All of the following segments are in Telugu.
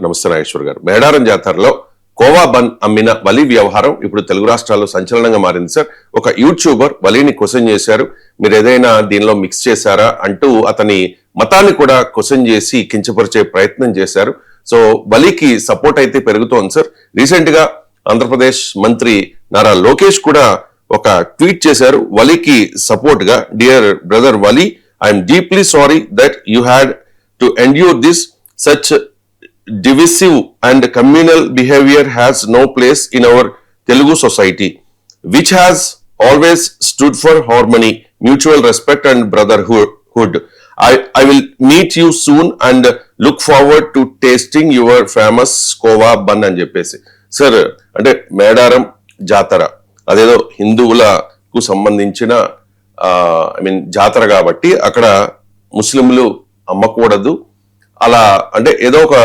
నమస్తే నాగేశ్వర్ గారు. మేడారం జాతరలో కోవా బన్ అమ్మిన వలి వ్యవహారం ఇప్పుడు తెలుగు రాష్ట్రాల్లో సంచలనంగా మారింది సార్. ఒక యూట్యూబర్ వలిని క్వశ్చన్ చేశారు, మీరు ఏదైనా దీనిలో మిక్స్ చేశారా అంటూ అతని మతాన్ని కూడా క్వశ్చన్ చేసి కించపరిచే ప్రయత్నం చేశారు. సో వలికి సపోర్ట్ అయితే పెరుగుతోంది సార్. రీసెంట్ గా ఆంధ్రప్రదేశ్ మంత్రి నారా లోకేష్ కూడా ఒక ట్వీట్ చేశారు వలికి సపోర్ట్ గా. Dear brother Wali, I'm deeply sorry that you had to endure this. Such divisive and communal behavior has no place in our Telugu society, which has always stood for harmony, mutual respect and brotherhood. I will meet you soon and look forward to tasting your famous khoa bun అని చెప్పేసి. సార్, అంటే మేడారం జాతర అదేదో హిందువులకు సంబంధించిన జాతర కాబట్టి అక్కడ ముస్లింలు అమ్మకూడదు, అలా అంటే ఏదో ఒక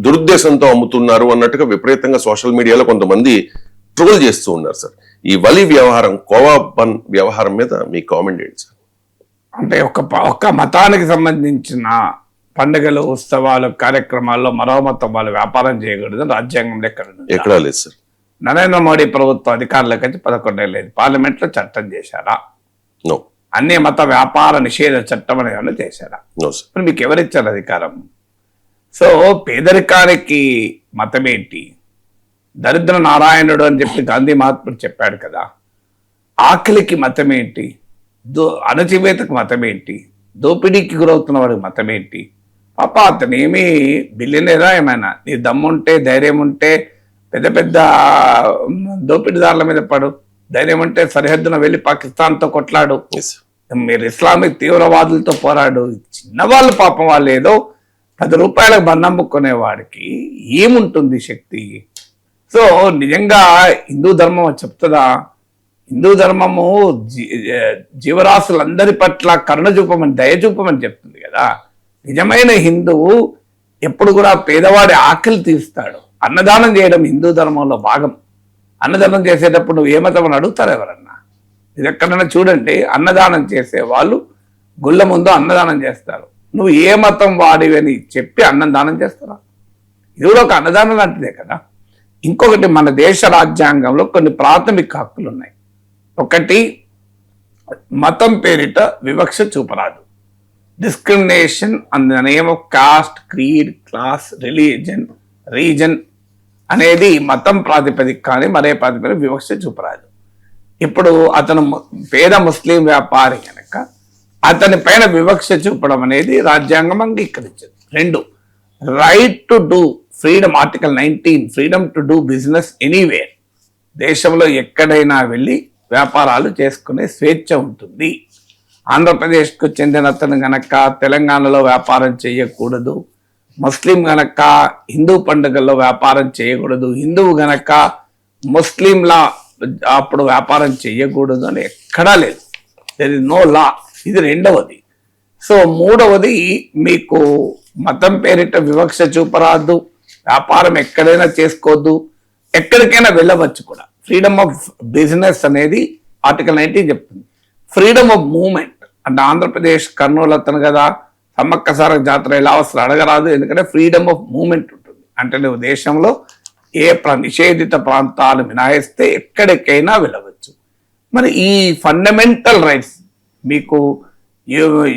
దురుద్దేశంతో అమ్ముతున్నారు అన్నట్టుగా విపరీతంగా సోషల్ మీడియాలో కొంతమంది ట్రోల్ చేస్తూ ఉన్నారు సార్. ఈ వలి వ్యవహారం, కోవా బన్ వ్యవహారం మీద మీ కామెంట్ ఏంటి సార్? అంటే ఒక్క మతానికి సంబంధించిన పండుగలు, ఉత్సవాలు, కార్యక్రమాల్లో మరో మతం వాళ్ళు వ్యాపారం చేయకూడదు రాజ్యాంగంలో ఎక్కడా లేదు సార్. నరేంద్ర మోడీ ప్రభుత్వం అధికారులకు వచ్చి 11 ఏళ్ళు పార్లమెంట్ లో చట్టం చేశారా? నో. అన్ని మత వ్యాపార నిషేధ చట్టం అనేది చేశారా? మరి మీకు ఎవరిచ్చారు అధికారం? సో పేదరికానికి మతం ఏంటి? దరిద్ర నారాయణుడు అని చెప్పి గాంధీ మహాత్ముడు చెప్పాడు కదా. ఆకలికి మతం ఏంటి? అణచివేతకు మతం ఏంటి? దోపిడీకి గురవుతున్న వాడికి మతం ఏంటి? పాప అతను ఏమీ బిలియనీరా ఏమైనా? నీ దమ్ముంటే, ధైర్యం ఉంటే పెద్ద పెద్ద దోపిడీదారుల మీద పడు. ధైర్యం ఉంటే సరిహద్దున వెళ్ళి పాకిస్తాన్తో కొట్లాడు, మీరు ఇస్లామిక్ తీవ్రవాదులతో పోరాడు. చిన్నవాళ్ళు పాపం వాళ్ళు ఏదో 10 రూపాయలకు బంధమ్ముకునే వాడికి ఏముంటుంది శక్తి? సో నిజంగా హిందూ ధర్మం చెప్తుందా? హిందూ ధర్మము జీవరాశులందరి పట్ల కరుణ చూపమని, దయ చూపమని చెప్తుంది కదా. నిజమైన హిందువు ఎప్పుడు కూడా పేదవాడి ఆకలి తీరుస్తాడు. అన్నదానం చేయడం హిందూ ధర్మంలో భాగం. అన్నదానం చేసేటప్పుడు నువ్వు ఏ మతం అని అడుగుతారు ఎవరన్నా? ఇది ఎక్కడైనా చూడండి, అన్నదానం చేసే వాళ్ళు గుళ్ళ ముందు అన్నదానం చేస్తారు. నువ్వు ఏ మతం వాడివని చెప్పి అన్నదానం చేస్తారా? ఇది కూడా ఒక అన్నదానం లాంటిదే కదా. ఇంకొకటి, మన దేశ రాజ్యాంగంలో కొన్ని ప్రాథమిక హక్కులు ఉన్నాయి. ఒకటి, మతం పేరిట వివక్ష చూపరాదు. Discrimination on the name of caste, creed, class, religion, region అనేది మతం ప్రాతిపదిక కానీ మరే ప్రాతిపదిక వివక్ష చూపరాదు. ఇప్పుడు అతను పేద ముస్లిం వ్యాపారి కనుక అతని పైన వివక్ష చూపడం అనేది రాజ్యాంగం అంగీకరించదు. 2, right to do freedom, article 19, freedom to do business anywhere. దేశంలో ఎక్కడైనా వెళ్ళి వ్యాపారాలు చేసుకునే స్వేచ్ఛ ఉంటుంది. ఆంధ్రప్రదేశ్కు చెందిన అతను గనక తెలంగాణలో వ్యాపారం చేయకూడదు, ముస్లిం గనక హిందూ పండుగల్లో వ్యాపారం చేయకూడదు, హిందువు గనక ముస్లింల అప్పుడు వ్యాపారం చేయకూడదు అని ఎక్కడా లేదు. There is no law. ఇది 2వది. సో 3వది, మీకు మతం పేరిట వివక్ష చూపరాదు, వ్యాపారం ఎక్కడైనా చేసుకోవద్దు, ఎక్కడికైనా వెళ్ళవచ్చు కూడా. ఫ్రీడమ్ ఆఫ్ బిజినెస్ అనేది ఆర్టికల్ 19 చెప్తుంది. ఫ్రీడమ్ ఆఫ్ మూవ్మెంట్ అంటే ఆంధ్రప్రదేశ్ కర్నూలు అతను కదా, సమ్మక్క సారక జాతర ఎలా వస్తుంది అడగరాదు, ఎందుకంటే ఫ్రీడమ్ ఆఫ్ మూవ్మెంట్ ఉంటుంది. అంటే నువ్వు దేశంలో ఏ నిషేధిత ప్రాంతాలు మినహాయిస్తే ఎక్కడికైనా వెళ్ళవచ్చు. మరి ఈ ఫండమెంటల్ రైట్స్ మీకు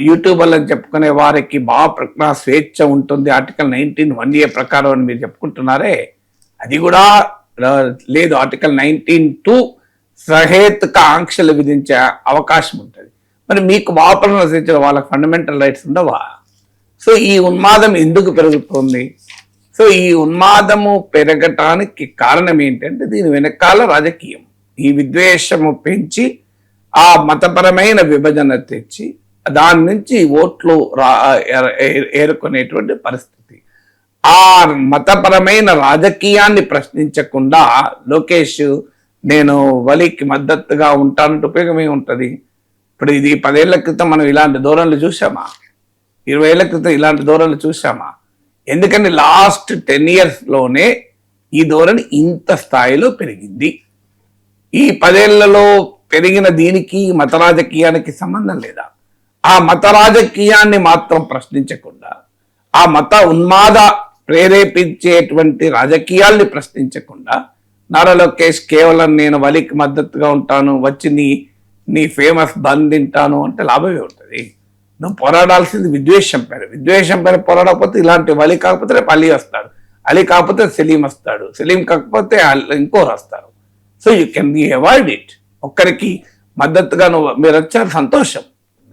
యూట్యూబర్లు అని చెప్పుకునే వారికి ప్రజ్ఞా స్వేచ్ఛ ఉంటుంది ఆర్టికల్ 19 1A ప్రకారం అని మీరు చెప్పుకుంటున్నారే, అది కూడా లేదు. ఆర్టికల్ 19(2) సహేతుక ఆంక్షలు విధించే అవకాశం ఉంటుంది. మరి మీకు ప్రజ్ఞా వాళ్ళకి ఫండమెంటల్ రైట్స్ ఉండవా? సో ఈ ఉన్మాదం ఎందుకు పెరుగుతుంది? సో ఈ ఉన్మాదము పెరగటానికి కారణం ఏంటంటే దీని వెనకాల రాజకీయం. ఈ విద్వేషము పెంచి ఆ మతపరమైన విభజన తెచ్చి దాని నుంచి ఓట్లు ఏరుకునేటువంటి పరిస్థితి. ఆ మతపరమైన రాజకీయాన్ని ప్రశ్నించకుండా లోకేష్ నేను వలికి మద్దతుగా ఉంటానంటే ఉపయోగం ఏముంటుంది? ఇప్పుడు ఇది 10 ఏళ్ల క్రితం మనం ఇలాంటి ధోరణులు చూసామా? 20 ఏళ్ల క్రితం ఇలాంటి ధోరణులు చూసామా? ఎందుకంటే లాస్ట్ 10 yearsలోనే ఈ ధోరణి ఇంత స్థాయిలో పెరిగింది. ఈ 10 ఏళ్లలో పెరిగిన దీనికి మత రాజకీయానికి సంబంధం లేదా? ఆ మత రాజకీయాన్ని మాత్రం ప్రశ్నించకుండా ఆ మత ఉన్మాద ప్రేరేపించేటువంటి రాజకీయాల్ని ప్రశ్నించకుండా నారా లోకేష్ కేవలం నేను వలికి మద్దతుగా ఉంటాను, వచ్చి నీ ఫేమస్ బంద్ తింటాను అంటే లాభమే ఉంటుంది. నువ్వు పోరాడాల్సింది విద్వేషం పైన పోరాడకపోతే ఇలాంటి వలి కాకపోతే రేపు అలీ వస్తాడు, అలీ కాకపోతే సలీం వస్తాడు, సలీం కాకపోతే ఇంకోరు వస్తారు. So you can be avoid it. ఒక్కరికి మద్దతుగా మీరు వచ్చారు, సంతోషం.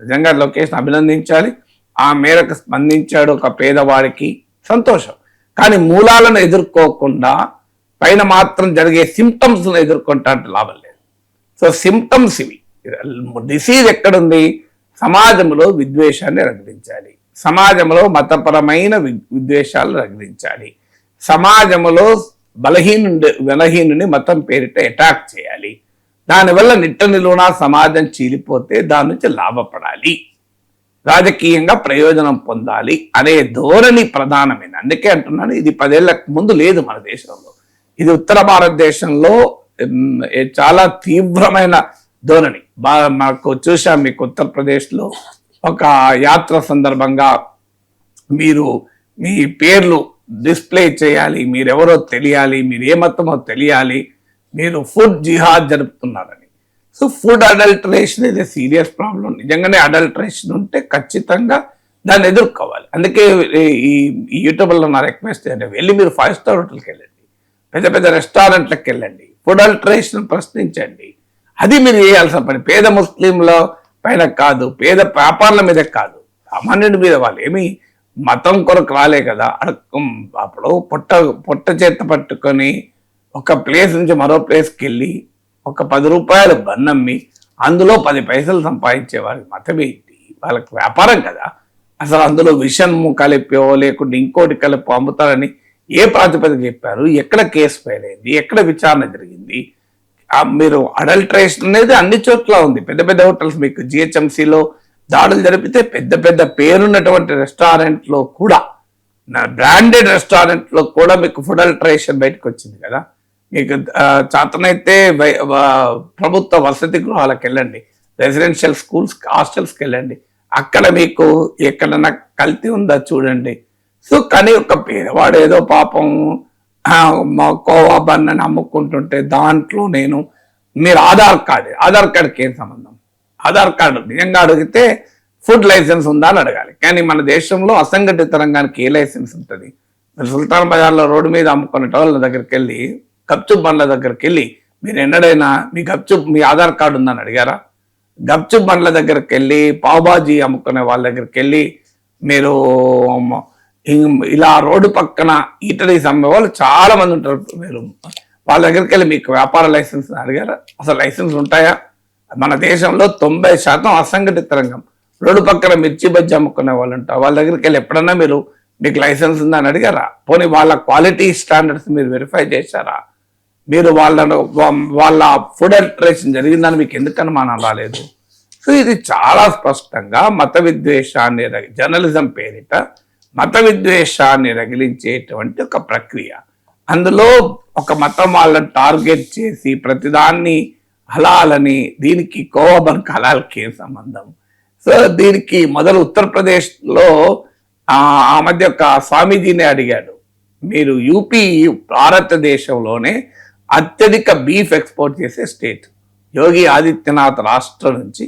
నిజంగా లోకేష్ అభినందించాలి. ఆ మేరకు స్పందించాడు ఒక పేదవాడికి, సంతోషం. కానీ మూలాలను ఎదుర్కోకుండా పైన మాత్రం జరిగే సిమ్టమ్స్ ఎదుర్కొంటా అంటే లాభం లేదు. సో సిమ్టమ్స్ ఇవి. డిసీజ్ ఎక్కడుంది? సమాజంలో విద్వేషాన్ని రగిలించాలి, సమాజంలో మతపరమైన విద్వేషాలు రగిలించాలి, సమాజంలో బలహీనుని మతం పేరిట అటాక్ చేయాలి. దానివల్ల నిట్ట నిలువున సమాజం చీలిపోతే దాని నుంచి లాభపడాలి, రాజకీయంగా ప్రయోజనం పొందాలి అనే ధోరణి ప్రధానమైన. అందుకే అంటున్నాను, ఇది 10 ఏళ్ల ముందు లేదు మన దేశంలో. ఇది ఉత్తర భారతదేశంలో చాలా తీవ్రమైన ధోరణి. మాకు చూసాం, మీకు ఉత్తరప్రదేశ్లో ఒక యాత్ర సందర్భంగా మీరు మీ పేర్లు డిస్ప్లే చేయాలి, మీరెవరో తెలియాలి, మీరు ఏ మతమో తెలియాలి, మీరు ఫుడ్ జిహాద్ జరుపుతున్నారని. సో ఫుడ్ అడల్టరేషన్ ఇది సీరియస్ ప్రాబ్లం. నిజంగానే అడల్టరేషన్ ఉంటే ఖచ్చితంగా దాన్ని ఎదుర్కోవాలి. అందుకే ఈ యూట్యూబ్లో నా రిక్వెస్ట్ అంటే వెళ్ళి మీరు 5 స్టార్ హోటల్కి వెళ్ళండి, పెద్ద పెద్ద రెస్టారెంట్లకు వెళ్ళండి, ఫుడ్ అడల్టరేషన్ ప్రశ్నించండి. అది మీరు చేయాల్సిన పని. పేద ముస్లింల పైన కాదు, పేద వ్యాపారుల మీద కాదు, సామాన్యుడి మీద. వాళ్ళు ఏమి మతం కొరకు రాలే కదా. అప్పుడు పొట్ట చేత పట్టుకొని ఒక ప్లేస్ నుంచి మరో ప్లేస్కి వెళ్ళి ఒక 10 రూపాయలు బన్నమ్మి అందులో 10 పైసలు సంపాదించే వారికి మతం ఏంటి? వాళ్ళకి వ్యాపారం కదా. అసలు అందులో విషము కలిపో లేకుంటే ఇంకోటి కలిపో అమ్ముతారని ఏ ప్రాతిపదిక చెప్పారు? ఎక్కడ కేసు ఫైల్ అయింది? ఎక్కడ విచారణ జరిగింది? మీరు అడల్టరేషన్ అనేది అన్ని చోట్ల ఉంది. పెద్ద పెద్ద హోటల్స్, మీకు జిహెచ్ఎంసీలో దాడులు జరిపితే పెద్ద పెద్ద పేరున్నటువంటి రెస్టారెంట్లో కూడా, బ్రాండెడ్ రెస్టారెంట్లో కూడా మీకు ఫుడ్ అడల్టరేషన్ బయటకు వచ్చింది కదా. మీకు చేతనైతే ప్రభుత్వ వసతి గృహాలకు వెళ్ళండి, రెసిడెన్షియల్ స్కూల్స్ హాస్టల్స్కి వెళ్ళండి, అక్కడ మీకు ఎక్కడన్నా కల్తీ ఉందా చూడండి. సో కానీ ఒక పేదవాడు ఏదో పాపం కోవా బన్ అని అమ్ముకుంటుంటే దాంట్లో మీరు ఆధార్ కార్డుకి ఏం సంబంధం? ఆధార్ కార్డు నిజంగా అడిగితే ఫుడ్ లైసెన్స్ ఉందా అని అడగాలి. కానీ మన దేశంలో అసంఘటిత రంగానికి ఏ లైసెన్స్ ఉంటుంది? మీరు సుల్తాన్ బజార్లో రోడ్డు మీద అమ్ముకునే వాళ్ళ దగ్గరికి వెళ్ళి, గప్చుప్ బండ్ల దగ్గరికి వెళ్ళి మీరు ఎన్నడైనా మీ ఆధార్ కార్డు ఉందని అడిగారా? గప్చుప్ బండ్ల దగ్గరికి వెళ్ళి, పావుబాజీ అమ్ముకునే వాళ్ళ దగ్గరికి వెళ్ళి, మీరు ఇలా రోడ్డు పక్కన ఈటరీస్ అమ్మే వాళ్ళు చాలా మంది ఉంటారు. మీరు వాళ్ళ దగ్గరికి వెళ్ళి మీకు వ్యాపార లైసెన్స్ అడిగారా? అసలు లైసెన్స్ ఉంటాయా? మన దేశంలో 90% అసంఘటిత రంగం. రోడ్డు పక్కన మిర్చి బజ్జి అమ్ముకునే వాళ్ళు ఉంటారు. వాళ్ళ దగ్గరికి వెళ్ళి ఎప్పుడన్నా మీకు లైసెన్స్ ఉందని అడిగారా? పోనీ వాళ్ళ క్వాలిటీ స్టాండర్డ్స్ మీరు వెరిఫై చేశారా? మీరు వాళ్ళ ఫుడ్ అడల్టరేషన్ జరిగిందని మీకు ఎందుకు అనుమానం రాలేదు? సో ఇది చాలా స్పష్టంగా మత విద్వేషాన్ని, జర్నలిజం పేరిట మత విద్వేషాన్ని రగిలించేటువంటి ఒక ప్రక్రియ. అందులో ఒక మతం వాళ్ళని టార్గెట్ చేసి ప్రతిదాన్ని హలాలని, దీనికి కోవబన్కి హలాల్కి ఏం సంబంధం? సో దీనికి మొదలు ఉత్తరప్రదేశ్లో ఆ మధ్య ఒక స్వామీజీని అడిగాడు, మీరు యూపీ భారతదేశంలోనే అత్యధిక బీఫ్ ఎక్స్పోర్ట్ చేసే స్టేట్. యోగి ఆదిత్యనాథ్ రాష్ట్రం నుంచి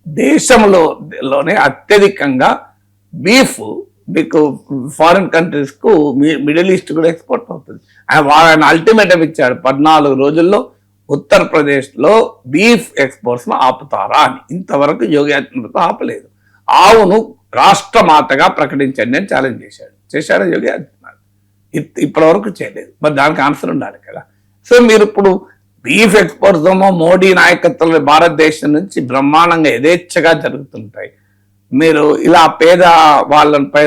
దేశంలోనే అత్యధికంగా బీఫ్ మీకు ఫారిన్ కంట్రీస్కు, మిడిల్ ఈస్ట్ కూడా ఎక్స్పోర్ట్ అవుతుంది. ఆయన అల్టిమేటం ఇచ్చాడు, 14 రోజుల్లో ఉత్తరప్రదేశ్లో బీఫ్ ఎక్స్పోర్ట్స్ ఆపుతారా అని. ఇంతవరకు యోగి ఆదిత్యనాథ్ ఆపలేదు. ఆవును రాష్ట్రమాతగా ప్రకటించండి అని ఛాలెంజ్ చేశాడు యోగి ఆదిత్యనాథ్. ఇప్పటి వరకు చేయలేదు. మరి దానికి ఆన్సర్ ఉండాలి కదా. సో మీరు ఇప్పుడు బీఫ్ ఎక్స్పోర్ట్స్ ఏమో మోడీ నాయకత్వంలో భారతదేశం నుంచి బ్రహ్మాండంగా యథేచ్ఛగా జరుగుతుంటాయి. మీరు ఇలా పేద వాళ్ళపై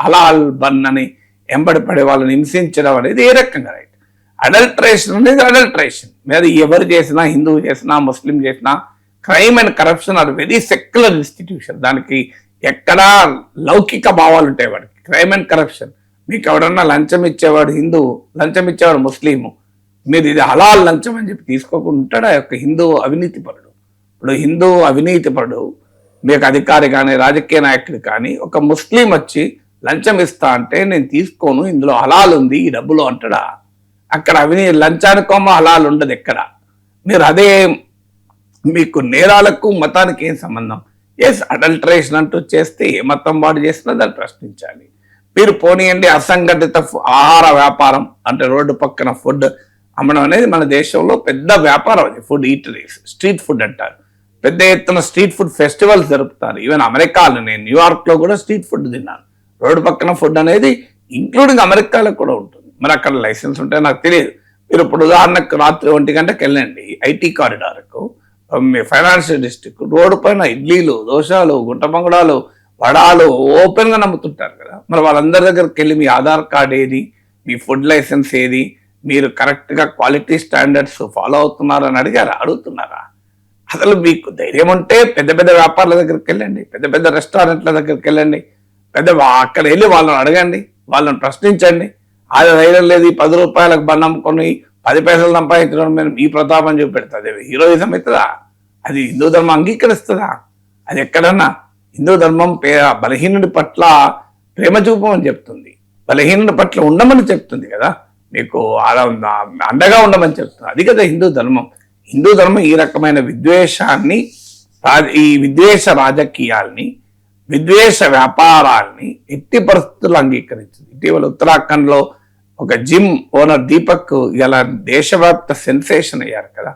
హలాల్ బన్ అని ఎంబడి పడే వాళ్ళని హింసించడం అనేది ఏ రకంగా రైట్? అడల్టరేషన్ అనేది అడల్టరేషన్. అది ఎవరు చేసినా, హిందువు చేసినా, ముస్లిం చేసినా, crime and corruption are very secular institution. దానికి ఎక్కడా లౌకిక భావాలు ఉంటాయి వాడికి. క్రైమ్ అండ్ కరప్షన్, మీకు ఎవడన్నా లంచం ఇచ్చేవాడు హిందువు, లంచం ఇచ్చేవాడు ముస్లిము, మీరు ఇది హలాల్ లంచం అని చెప్పి తీసుకోకుండా ఉంటాడు ఆ యొక్క హిందువు అవినీతిపరుడు. ఇప్పుడు హిందువు అవినీతిపరుడు మీకు అధికారి కానీ రాజకీయ నాయకుడు కానీ ఒక ముస్లిం వచ్చి లంచం ఇస్తా అంటే నేను తీసుకోను, ఇందులో హలాల్ ఉంది ఈ డబ్బులో అంటాడా? అక్కడ లంచానికోమో హలాల్ ఉండదు ఎక్కడ. మీరు అదే మీకు నేరాలకు మతానికి ఏం సంబంధం? ఎస్, అడల్టరేషన్ అంటూ చేస్తే ఏ మతం వాడు చేసినా దాన్ని ప్రశ్నించాలి. మీరు పోనీయండి అసంఘటిత ఆహార వ్యాపారం అంటే రోడ్డు పక్కన ఫుడ్ అమ్మడం అనేది మన దేశంలో పెద్ద వ్యాపారం. అది ఫుడ్ ఈటరీస్, స్ట్రీట్ ఫుడ్ అంటారు. పెద్ద ఎత్తున స్ట్రీట్ ఫుడ్ ఫెస్టివల్స్ జరుపుతారు. ఈవెన్ అమెరికాలో నేను న్యూయార్క్లో కూడా స్ట్రీట్ ఫుడ్ తిన్నాను. రోడ్డు పక్కన ఫుడ్ అనేది ఇంక్లూడింగ్ అమెరికాలో కూడా ఉంటుంది. మరి అక్కడ లైసెన్స్ ఉంటే నాకు తెలియదు. మీరు ఇప్పుడు ఉదాహరణకు రాత్రి 1 గంటకి వెళ్ళండి ఐటీ కారిడార్కు, మీ ఫైనాన్షియల్ డిస్ట్రిక్ట్ రోడ్డు పైన ఇడ్లీలు, దోశలు, గుంట పొంగడాలు, వడాలు ఓపెన్గా నమ్ముతుంటారు కదా. మరి వాళ్ళందరి దగ్గరికి వెళ్ళి మీ ఆధార్ కార్డ్ ఏది, మీ ఫుడ్ లైసెన్స్ ఏది, మీరు కరెక్ట్గా క్వాలిటీ స్టాండర్డ్స్ ఫాలో అవుతున్నారని అడుగుతున్నారా? అసలు మీకు ధైర్యం ఉంటే పెద్ద పెద్ద వ్యాపారుల దగ్గరికి వెళ్ళండి, పెద్ద పెద్ద రెస్టారెంట్ల దగ్గరికి వెళ్ళండి, అక్కడ వెళ్ళి వాళ్ళని అడగండి, వాళ్ళని ప్రశ్నించండి. అది ధైర్యం లేదు, 10 రూపాయలకు బండి అమ్ముకొని 10 పైసలు సంపాదించడం మీద మీ ప్రతాపం చూపెడుతుంది. హీరోయిజం అవుతుందా? అది హిందూ ధర్మం అంగీకరిస్తుందా? అది ఎక్కడన్నా హిందూ ధర్మం బలహీనుడి పట్ల ప్రేమ చూపమని చెప్తుంది, బలహీనుడి పట్ల ఉండమని చెప్తుంది కదా, మీకు అండగా ఉండమని చెప్తుంది. అది కదా హిందూ ధర్మం. హిందూ ధర్మం ఈ రకమైన విద్వేషాన్ని, ఈ విద్వేష రాజకీయాల్ని, విద్వేష వ్యాపారాల్ని ఎట్టి పరిస్థితుల్లో అంగీకరించింది. ఇటీవల ఉత్తరాఖండ్లో ఒక జిమ్ ఓనర్ దీపక్ ఇలా దేశవ్యాప్త సెన్సేషన్ అయ్యారు కదా.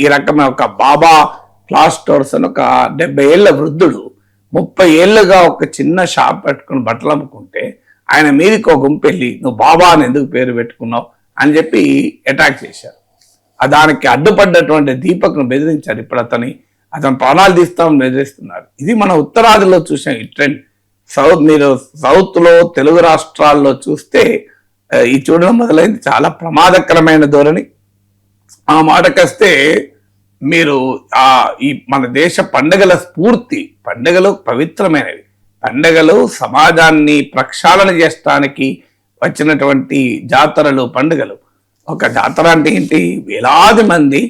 ఈ రకమైన ఒక బాబా క్లాస్ స్టోర్స్ అని ఒక 70 ఏళ్ల వృద్ధుడు 30 ఏళ్లుగా ఒక చిన్న షాప్ పెట్టుకుని బట్టలు అమ్ముకుంటే ఆయన మీదకి ఒక గుంపు వెళ్ళి నువ్వు బాబా అని ఎందుకు పేరు పెట్టుకున్నావు అని చెప్పి అటాక్ చేశారు. దానికి అడ్డుపడ్డటువంటి దీపక్ను బెదిరించారు. ఇప్పుడు అతను ప్రాణాలు తీస్తామని బెదిరిస్తున్నారు. ఇది మన ఉత్తరాదిలో చూసాం ఈ ట్రెండ్. మీరు సౌత్లో తెలుగు రాష్ట్రాల్లో చూస్తే ఈ చూడడం మొదలైంది. చాలా ప్రమాదకరమైన ధోరణి. ఆ మాటకొస్తే మీరు ఈ మన దేశ పండుగల స్ఫూర్తి, పండుగలు పవిత్రమైనవి, పండుగలు సమాజాన్ని ప్రక్షాళన చేయడానికి వచ్చినటువంటి జాతరలు, పండుగలు. ఒక జాతర అంటే ఏంటి? వేలాది మంది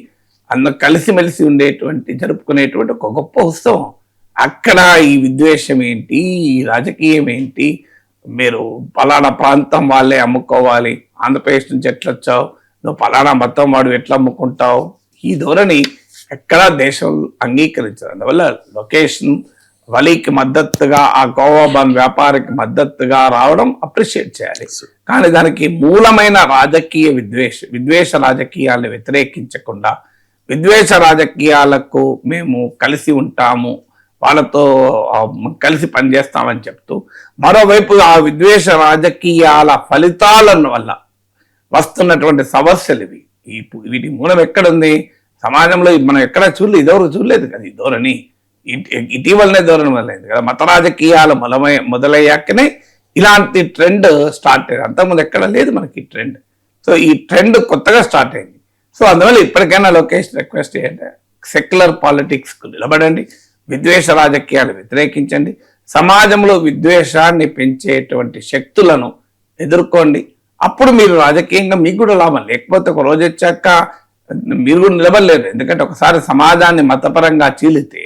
కలిసిమెలిసి ఉండేటువంటి జరుపుకునేటువంటి ఒక గొప్ప ఉత్సవం. అక్కడ ఈ విద్వేషం ఏంటి, ఈ రాజకీయం ఏంటి, మీరు పలానా ప్రాంతం వాళ్ళే అమ్ముకోవాలి, ఆంధ్రప్రదేశ్ నుంచి ఎట్లా వచ్చావు, నువ్వు పలానా మతం వాడు ఎట్లా అమ్ముకుంటావు, ఈ ధోరణి ఎక్కడా దేశం అంగీకరించదు. అందువల్ల లొకేషన్ వలీకి మద్దతుగా, ఆ గోవా బన్ వ్యాపారికి మద్దతుగా రావడం అప్రిషియేట్ చేయాలి. కానీ దానికి మూలమైన రాజకీయ విద్వేష రాజకీయాలను వ్యతిరేకించకుండా, విద్వేష రాజకీయాలకు మేము కలిసి ఉంటాము, వాళ్ళతో కలిసి పనిచేస్తామని చెప్తూ, మరోవైపు ఆ విద్వేష రాజకీయాల ఫలితాలను వల్ల వస్తున్నటువంటి సమస్యలు ఇవి. వీటి మూలం ఎక్కడుంది? సమాజంలో మనం ఎక్కడ చూడలేదు, ఇదెవరు చూడలేదు కదా ఈ ధోరణి. ఇటీవలనే ధోరణి మొదలైంది కదా. మత రాజకీయాలు మొదలయ్యాకనే ఇలాంటి ట్రెండ్ స్టార్ట్ అయింది. అంతకుముందు ఎక్కడ లేదు మనకి ట్రెండ్. సో ఈ ట్రెండ్ కొత్తగా స్టార్ట్ అయింది. సో అందువల్ల ఇప్పటికైనా లోకేష్ రిక్వెస్ట్ చేయండి, సెక్యులర్ పాలిటిక్స్కు నిలబడండి, విద్వేష రాజకీయాలు వ్యతిరేకించండి, సమాజంలో విద్వేషాన్ని పెంచేటువంటి శక్తులను ఎదుర్కోండి. అప్పుడు మీరు రాజకీయంగా మీకు కూడా లాభం. లేకపోతే ఒక రోజు వచ్చాక మీరు కూడా నిలబడలేరు. ఎందుకంటే ఒకసారి సమాజాన్ని మతపరంగా చీలితే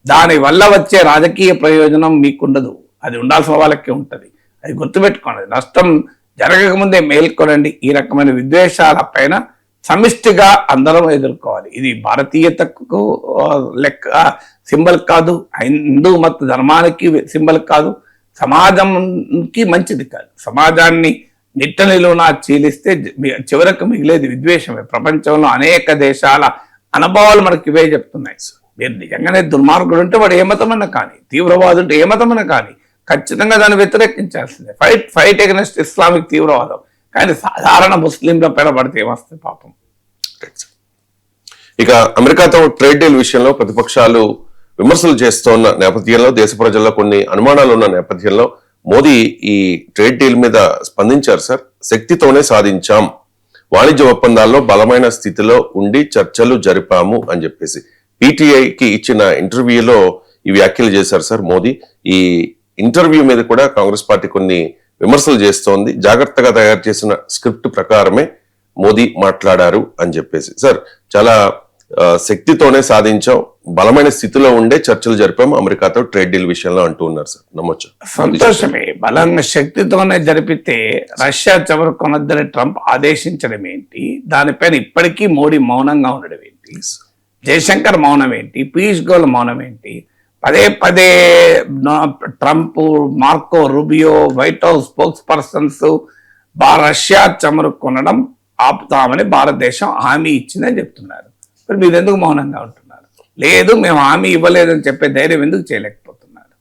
దాని వల్ల వచ్చే రాజకీయ ప్రయోజనం మీకుండదు, అది ఉండాల్సిన వాళ్ళకే ఉంటుంది. అది గుర్తుపెట్టుకోండి. నష్టం జరగకముందే మేల్కొనండి. ఈ రకమైన విద్వేషాల పైన సమిష్టిగా అందరం ఎదుర్కోవాలి. ఇది భారతీయతకు సింబల్ కాదు, హిందూ మత ధర్మానికి సింబల్ కాదు, సమాజంకి మంచిది కాదు. సమాజాన్ని నిట్టనిలునా చీలిస్తే చివరకు మిగిలేది విద్వేషమే. ప్రపంచంలో అనేక దేశాల అనుభవాలు మనకి ఇవే చెప్తున్నాయి. మీరు నిజంగానే దుర్మార్గుడు ఉంటే వాడు ఏ మతమన్నా కానీ, తీవ్రవాదులు ఉంటే ఏ మతమన్నా కానీ ఖచ్చితంగా దాన్ని వ్యతిరేకించాల్సిందే. ఫైట్ అగెన్స్ట్ ఇస్లామిక్ తీవ్రవాదం. కానీ సాధారణ ముస్లింల పైన పడితే ఏమొస్తుంది పాపం. ఇక అమెరికాతో ట్రేడ్ డీల్ విషయంలో ప్రతిపక్షాలు విమర్శలు చేస్తున్న నేపథ్యంలో, దేశ ప్రజల్లో కొన్ని అనుమానాలు ఉన్న నేపథ్యంలో మోదీ ఈ ట్రేడ్ డీల్ మీద స్పందించారు. సార్, శక్తితోనే సాధించాం, వాణిజ్య ఒప్పందాల్లో బలమైన స్థితిలో ఉండి చర్చలు జరిపాము అని చెప్పేసి పీటీఐకి ఇచ్చిన ఇంటర్వ్యూలో ఈ వ్యాఖ్యలు చేశారు సార్ మోదీ. ఈ ఇంటర్వ్యూ మీద కూడా కాంగ్రెస్ పార్టీ కొన్ని విమర్శలు చేస్తోంది. జాగ్రత్తగా తయారు చేసిన స్క్రిప్ట్ ప్రకారమే మోదీ మాట్లాడారు అని చెప్పేసి. సార్, చాలా శక్తితోనే సాధించాం, బలమైన స్థితిలో ఉండే చర్చలు జరిపాం అమెరికాతో ట్రేడ్ డీల్ విషయంలో అంటూ ఉన్నారు సార్. నమ్మొచ్చు? సంతోషమే. బలంగా శక్తితోనే జరిపితే రష్యా చివరి కొనద్దని ట్రంప్ ఆదేశించడం ఏంటి? దానిపైన ఇప్పటికీ మోడీ మౌనంగా ఉండడం ఏంటి? జయశంకర్ మౌనం ఏంటి? పీయూష్ గోయల్ మౌనం ఏంటి? పదే పదే Trump, Marco Rubio, white house spokes persons Russia చమురు కొనడం ఆపుతామని భారతదేశం హామీ ఇచ్చిందని చెప్తున్నారు. మరి మీరు ఎందుకు మౌనంగా ఉంటున్నారు? లేదు, మేము హామీ ఇవ్వలేదని చెప్పే ధైర్యం ఎందుకు చేయలేకపోతున్నారు?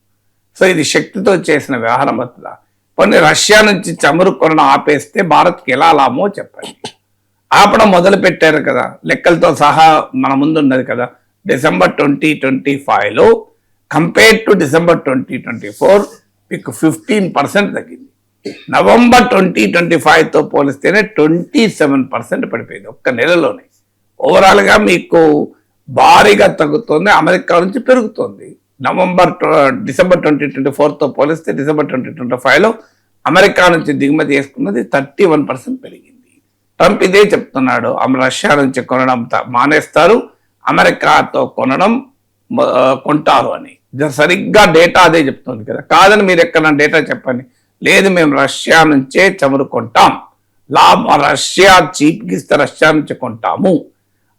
సో ఇది శక్తితో చేసిన వ్యవహారం అవుతుందా? కొన్ని రష్యా నుంచి చమురు కొనడం ఆపేస్తే భారత్కి ఎలా లాభమో చెప్పండి. ఆపడం మొదలు పెట్టారు కదా, లెక్కలతో సహా మన ముందు ఉన్నది కదా. డిసెంబర్ 2025లో కంపేర్ టు డిసెంబర్ 2024 మీకు 15% తగ్గింది. నవంబర్ 2025తో పోలిస్తేనే 27% పడిపోయింది ఒక్క నెలలోనే. ఓవరాల్గా మీకు భారీగా తగ్గుతుంది, అమెరికా నుంచి పెరుగుతుంది. డిసెంబర్ 2024తో పోలిస్తే డిసెంబర్ 2025లో అమెరికా నుంచి దిగుమతి చేసుకున్నది 31% పెరిగింది. ట్రంప్ ఇదే చెప్తున్నాడు, రష్యా నుంచి కొనడం మానేస్తారు, అమెరికాతో కొంటారు అని. సరిగ్గా డేటా అదే చెప్తుంది కదా. కాదని మీరు ఎక్కడ డేటా చెప్పండి. లేదు, మేము రష్యా నుంచే చమురు కొంటాం, రష్యా చీప్కి ఇస్తే రష్యా నుంచి కొంటాము,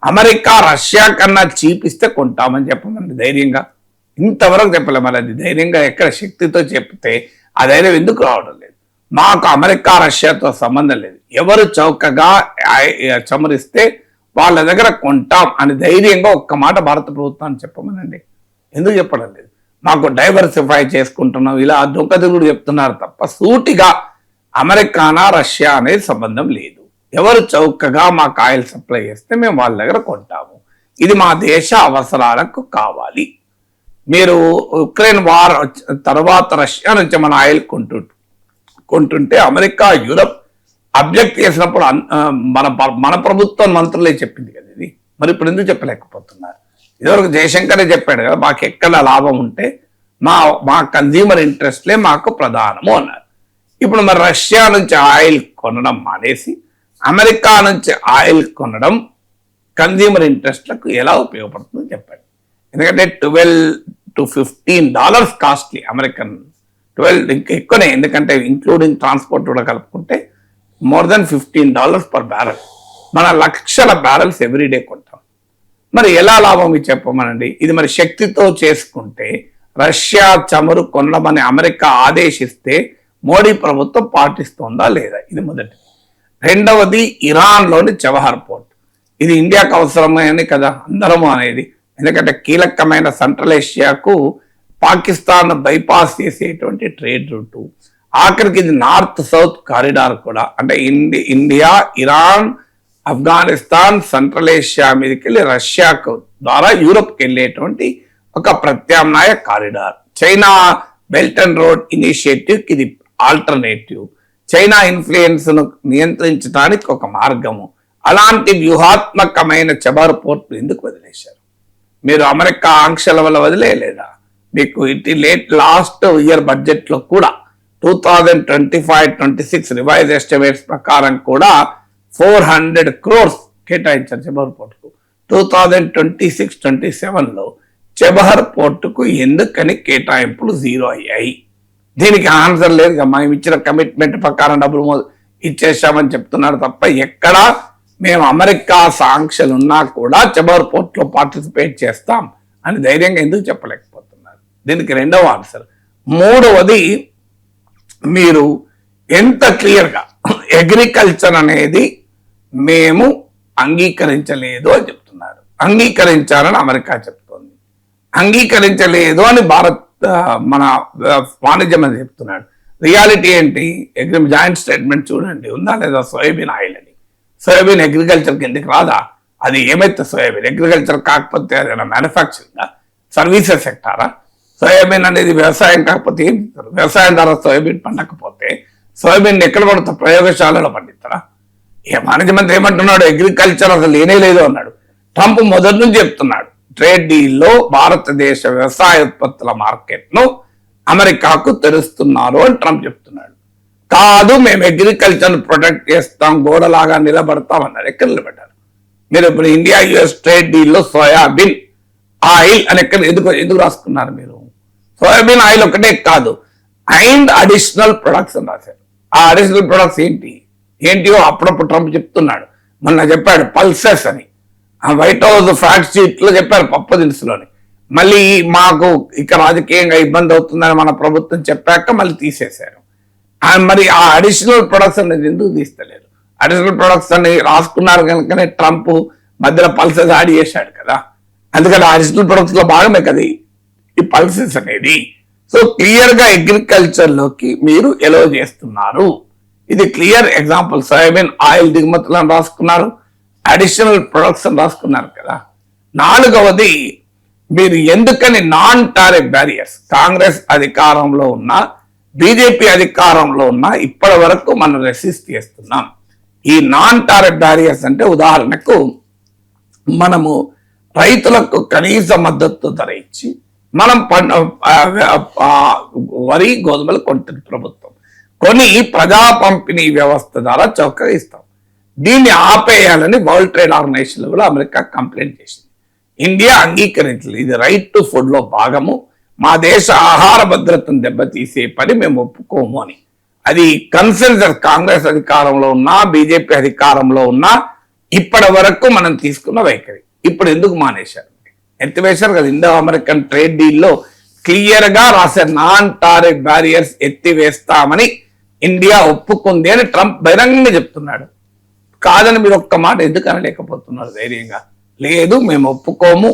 అమెరికా రష్యా కన్నా చీప్ ఇస్తే కొంటామని చెప్పమండి ధైర్యంగా. ఇంతవరకు చెప్పలేము. మరి అది ధైర్యంగా ఎక్కడ శక్తితో చెప్తే ఆ ధైర్యం ఎందుకు రావడం లేదు? మాకు అమెరికా రష్యాతో సంబంధం లేదు, ఎవరు చౌకగా చమురిస్తే వాళ్ళ దగ్గర కొంటాం అని ధైర్యంగా ఒక్క మాట భారత ప్రభుత్వాన్ని చెప్పమనండి. ఎందుకు చెప్పడం లేదు? మాకు డైవర్సిఫై చేసుకుంటున్నాం ఇలా దొంగదుగుడు చెప్తున్నారు తప్ప సూటిగా అమెరికానా రష్యా అనేది సంబంధం లేదు. ఎవరు చౌకగా మాకు ఆయిల్ సప్లై చేస్తే మేము వాళ్ళ దగ్గర కొంటాము, ఇది మా దేశ అవసరాలకు కావాలి. మీరు ఉక్రెయిన్ వార్ తర్వాత రష్యా నుంచి మన ఆయిల్ కొంటుంటే అమెరికా, యూరప్ అబ్జెక్ట్ చేసినప్పుడు మన ప్రభుత్వం మంత్రులే చెప్పింది కదా ఇది. మరి ఇప్పుడు ఎందుకు చెప్పలేకపోతున్నారు? ఇదివరకు జయశంకరే చెప్పాడు కదా, మాకు ఎక్కడ లాభం ఉంటే మా కన్జ్యూమర్ ఇంట్రెస్ట్లే మాకు ప్రధానము అన్నారు. ఇప్పుడు మరి రష్యా నుంచి ఆయిల్ కొనడం మానేసి అమెరికా నుంచి ఆయిల్ కొనడం కన్జ్యూమర్ ఇంట్రెస్ట్లకు ఎలా ఉపయోగపడుతుందో చెప్పండి. ఎందుకంటే $12 to $15 కాస్ట్లీ అమెరికన్, 12 ఇంకా ఎక్కువనే, ఎందుకంటే ఇంక్లూడింగ్ ట్రాన్స్పోర్ట్ కూడా కలుపుకుంటే మోర్ దెన్ $15 per barrel. మన లక్షల బ్యారెల్స్ ఎవ్రీడే కొంటాం. మరి ఎలా లాభం చెప్పమనండి? ఇది మరి శక్తితో చేసుకుంటే రష్యా చమురు కొనమని అమెరికా ఆదేశిస్తే మోడీ ప్రభుత్వం పాటిస్తుందా లేదా? ఇది మొదటి. రెండవది, ఇరాన్లోని చబహార్ పోర్ట్. ఇది ఇండియాకు అవసరమని కదా అందరము అనేది. ఎందుకంటే కీలకమైన సెంట్రల్ ఏషియాకు పాకిస్తాన్ బైపాస్ చేసేటువంటి ట్రేడ్ రూటు. ఆఖరికి ఇది నార్త్ సౌత్ కారిడార్ కూడా. అంటే India, Iran, Afghanistan, central Asia మీదకి వెళ్ళి రష్యాకు ద్వారా యూరోప్కి వెళ్ళేటువంటి ఒక ప్రత్యామ్నాయ corridor. China belt and road initiative ఇది ఆల్టర్నేటివ్. చైనా ఇన్ఫ్లుయెన్స్ ను నియంత్రించడానికి ఒక మార్గము. అలాంటి వ్యూహాత్మకమైన చబహార్ పోర్ట్ ఎందుకు వదిలేశారు? మీరు అమెరికా ఆంక్షల వల్ల వదిలేయలేదా? మీకు లాస్ట్ ఇయర్ బడ్జెట్ లో కూడా 2025-26 రివైజ్ ఎస్టిమేట్స్ ప్రకారం కూడా 400 crores కేటాయించారు చబహార్ పోర్టుకు. 2026-27లో చబహార్ పోర్టుకు ఎందుకని కేటాయింపులు 0 అయ్యాయి? దీనికి ఆన్సర్ లేదు. మేము ఇచ్చిన కమిట్మెంట్ ప్రకారం డబ్బులు ఇచ్చేసామని చెప్తున్నారు తప్ప ఎక్కడా మేము అమెరికా సాంక్షలు ఉన్నా కూడా చబహార్ పోర్టులో పార్టిసిపేట్ చేస్తాం అని ధైర్యంగా ఎందుకు చెప్పలేకపోతున్నారు? దీనికి రెండవ ఆన్సర్. మూడవది, మీరు ఎంత క్లియర్గా అగ్రికల్చర్ అనేది మేము అంగీకరించలేదు అని చెప్తున్నారు. అంగీకరించాలని అమెరికా చెప్తోంది, అంగీకరించలేదు అని భారత్ మన వాణిజ్య మంత్రి చెప్తున్నాడు. రియాలిటీ ఏంటి? జాయింట్ స్టేట్మెంట్ చూడండి, ఉందా లేదా? సోయాబీన్ ఆయిల్ అని. సోయాబీన్ అగ్రికల్చర్ కిందకి రాదా? అది ఏమైతే సోయాబీన్ అగ్రికల్చర్ కాకపోతే అదేనా మ్యానుఫ్యాక్చరింగా, సర్వీసెస్ సెక్టారా? సోయాబీన్ అనేది వ్యవసాయం కాకపోతే ఏం? వ్యవసాయం ద్వారా సోయాబీన్ పండకపోతే సోయాబీన్ ఎక్కడ పడుతుంది? ప్రయోగశాలలో పండిస్తారా? వాణిజ్య మంత్రి ఏమంటున్నాడు? అగ్రికల్చర్ అసలు లేనే లేదు అన్నాడు. ట్రంప్ మొదటి నుంచి చెప్తున్నాడు, ట్రేడ్ డీల్లో భారతదేశ వ్యవసాయ ఉత్పత్తుల మార్కెట్ను అమెరికాకు తెరుస్తున్నారు అని ట్రంప్ చెప్తున్నాడు. కాదు, మేము అగ్రికల్చర్ ప్రొటెక్ట్ చేస్తాం, గోడలాగా నిలబడతాం అన్నారు. ఎక్కడ నిలబడ్డారు? మీరు ఇప్పుడు ఇండియా యుఎస్ ట్రేడ్ డీల్లో సోయాబీన్ ఆయిల్ అని ఎందుకు రాసుకున్నారు మీరు? సోయాబీన్ ఆయిల్ ఒకటే కాదు, అండ్ అడిషనల్ ప్రొడక్ట్స్ అని రాశారు. ఆ అడిషనల్ ప్రొడక్ట్స్ ఏంటియో అప్పుడప్పుడు ట్రంప్ చెప్తున్నాడు. మొన్న చెప్పాడు పల్సెస్ అని, ఆ వైట్ హౌస్ ఫ్యాక్ట్ షీట్ లో చెప్పారు పప్పు దినుసులోని. మళ్ళీ మాకు ఇక రాజకీయంగా ఇబ్బంది అవుతుందని మన ప్రభుత్వం చెప్పాక మళ్ళీ తీసేశారు. మరి ఆ అడిషనల్ ప్రొడక్ట్స్ అనేది ఎందుకు తీస్తలేరు? అడిషనల్ ప్రొడక్ట్స్ అని రాసుకున్నారు కనుకనే ట్రంప్ మధ్యలో పల్సెస్ యాడ్ చేశాడు కదా. అందుకని అడిషనల్ ప్రొడక్ట్స్ లో భాగమే కదా ఈ పల్సెస్ అనేది. సో క్లియర్ గా అగ్రికల్చర్ లోకి మీరు ఎలో చేస్తున్నారు. ఇది క్లియర్ ఎగ్జాంపుల్. సోయాబీన్ ఆయిల్ దిగుమతులను రాసుకున్నారు, అడిషనల్ ప్రొడక్ట్స్ అని రాసుకున్నారు కదా. నాలుగవది, మీరు ఎందుకని నాన్ టారిఫ్ బ్యారియర్స్, కాంగ్రెస్ అధికారంలో ఉన్న బీజేపీ అధికారంలో ఉన్న ఇప్పటి వరకు మనం రెసిస్ట్ చేస్తున్నాం. ఈ నాన్ టారిఫ్ బ్యారియర్స్ అంటే ఉదాహరణకు మనము రైతులకు కనీస మద్దతు ధర ఇచ్చి మనం వరి గోధుమలు కొంటుంది ప్రభుత్వం, కొని ప్రజా పంపిణీ వ్యవస్థ ద్వారా చౌకగా ఇస్తాం. దీన్ని ఆపేయాలని వరల్డ్ ట్రేడ్ ఆర్గనైజేషన్ కూడా అమెరికా కంప్లైంట్ చేసింది. ఇండియా అంగీకరించలేదు. ఇది రైట్ టు ఫుడ్ లో భాగము, మా దేశ ఆహార భద్రతను దెబ్బతీసే పని మేము ఒప్పుకోము అని. అది కన్సెన్సస్. కాంగ్రెస్ అధికారంలో ఉన్నా బీజేపీ అధికారంలో ఉన్నా ఇప్పటి వరకు మనం తీసుకున్న వైఖరి. ఇప్పుడు ఎందుకు మానేశారు? ఎత్తివేశారు కదా. ఇండో అమెరికన్ ట్రేడ్ డీల్లో క్లియర్ గా రాశారు, నాన్ టారిఫ్ బ్యారియర్స్ ఎత్తివేస్తామని ఇండియా ఒప్పుకుంది అని ట్రంప్ బహిరంగంగా చెప్తున్నాడు. కాదని మీరు ఒక్క మాట ఎందుకు అనలేకపోతున్నారు ధైర్యంగా? లేదు, మేము ఒప్పుకోము,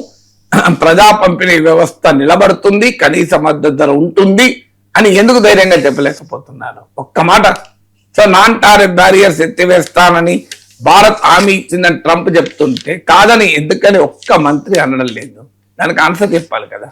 ప్రజా పంపిణీ వ్యవస్థ నిలబడుతుంది, కనీస మద్దతు ధర ఉంటుంది అని ఎందుకు ధైర్యంగా చెప్పలేకపోతున్నారు? ఒక్క మాట. సో నాన్ టారిఫ్ బ్యారియర్స్ ఎత్తివేస్తానని భారత్ హామీ ఇచ్చిందని ట్రంప్ చెప్తుంటే కాదని ఎందుకని ఒక్క మంత్రి అనడం లేదు? దానికి ఆన్సర్ చెప్పాలి కదా.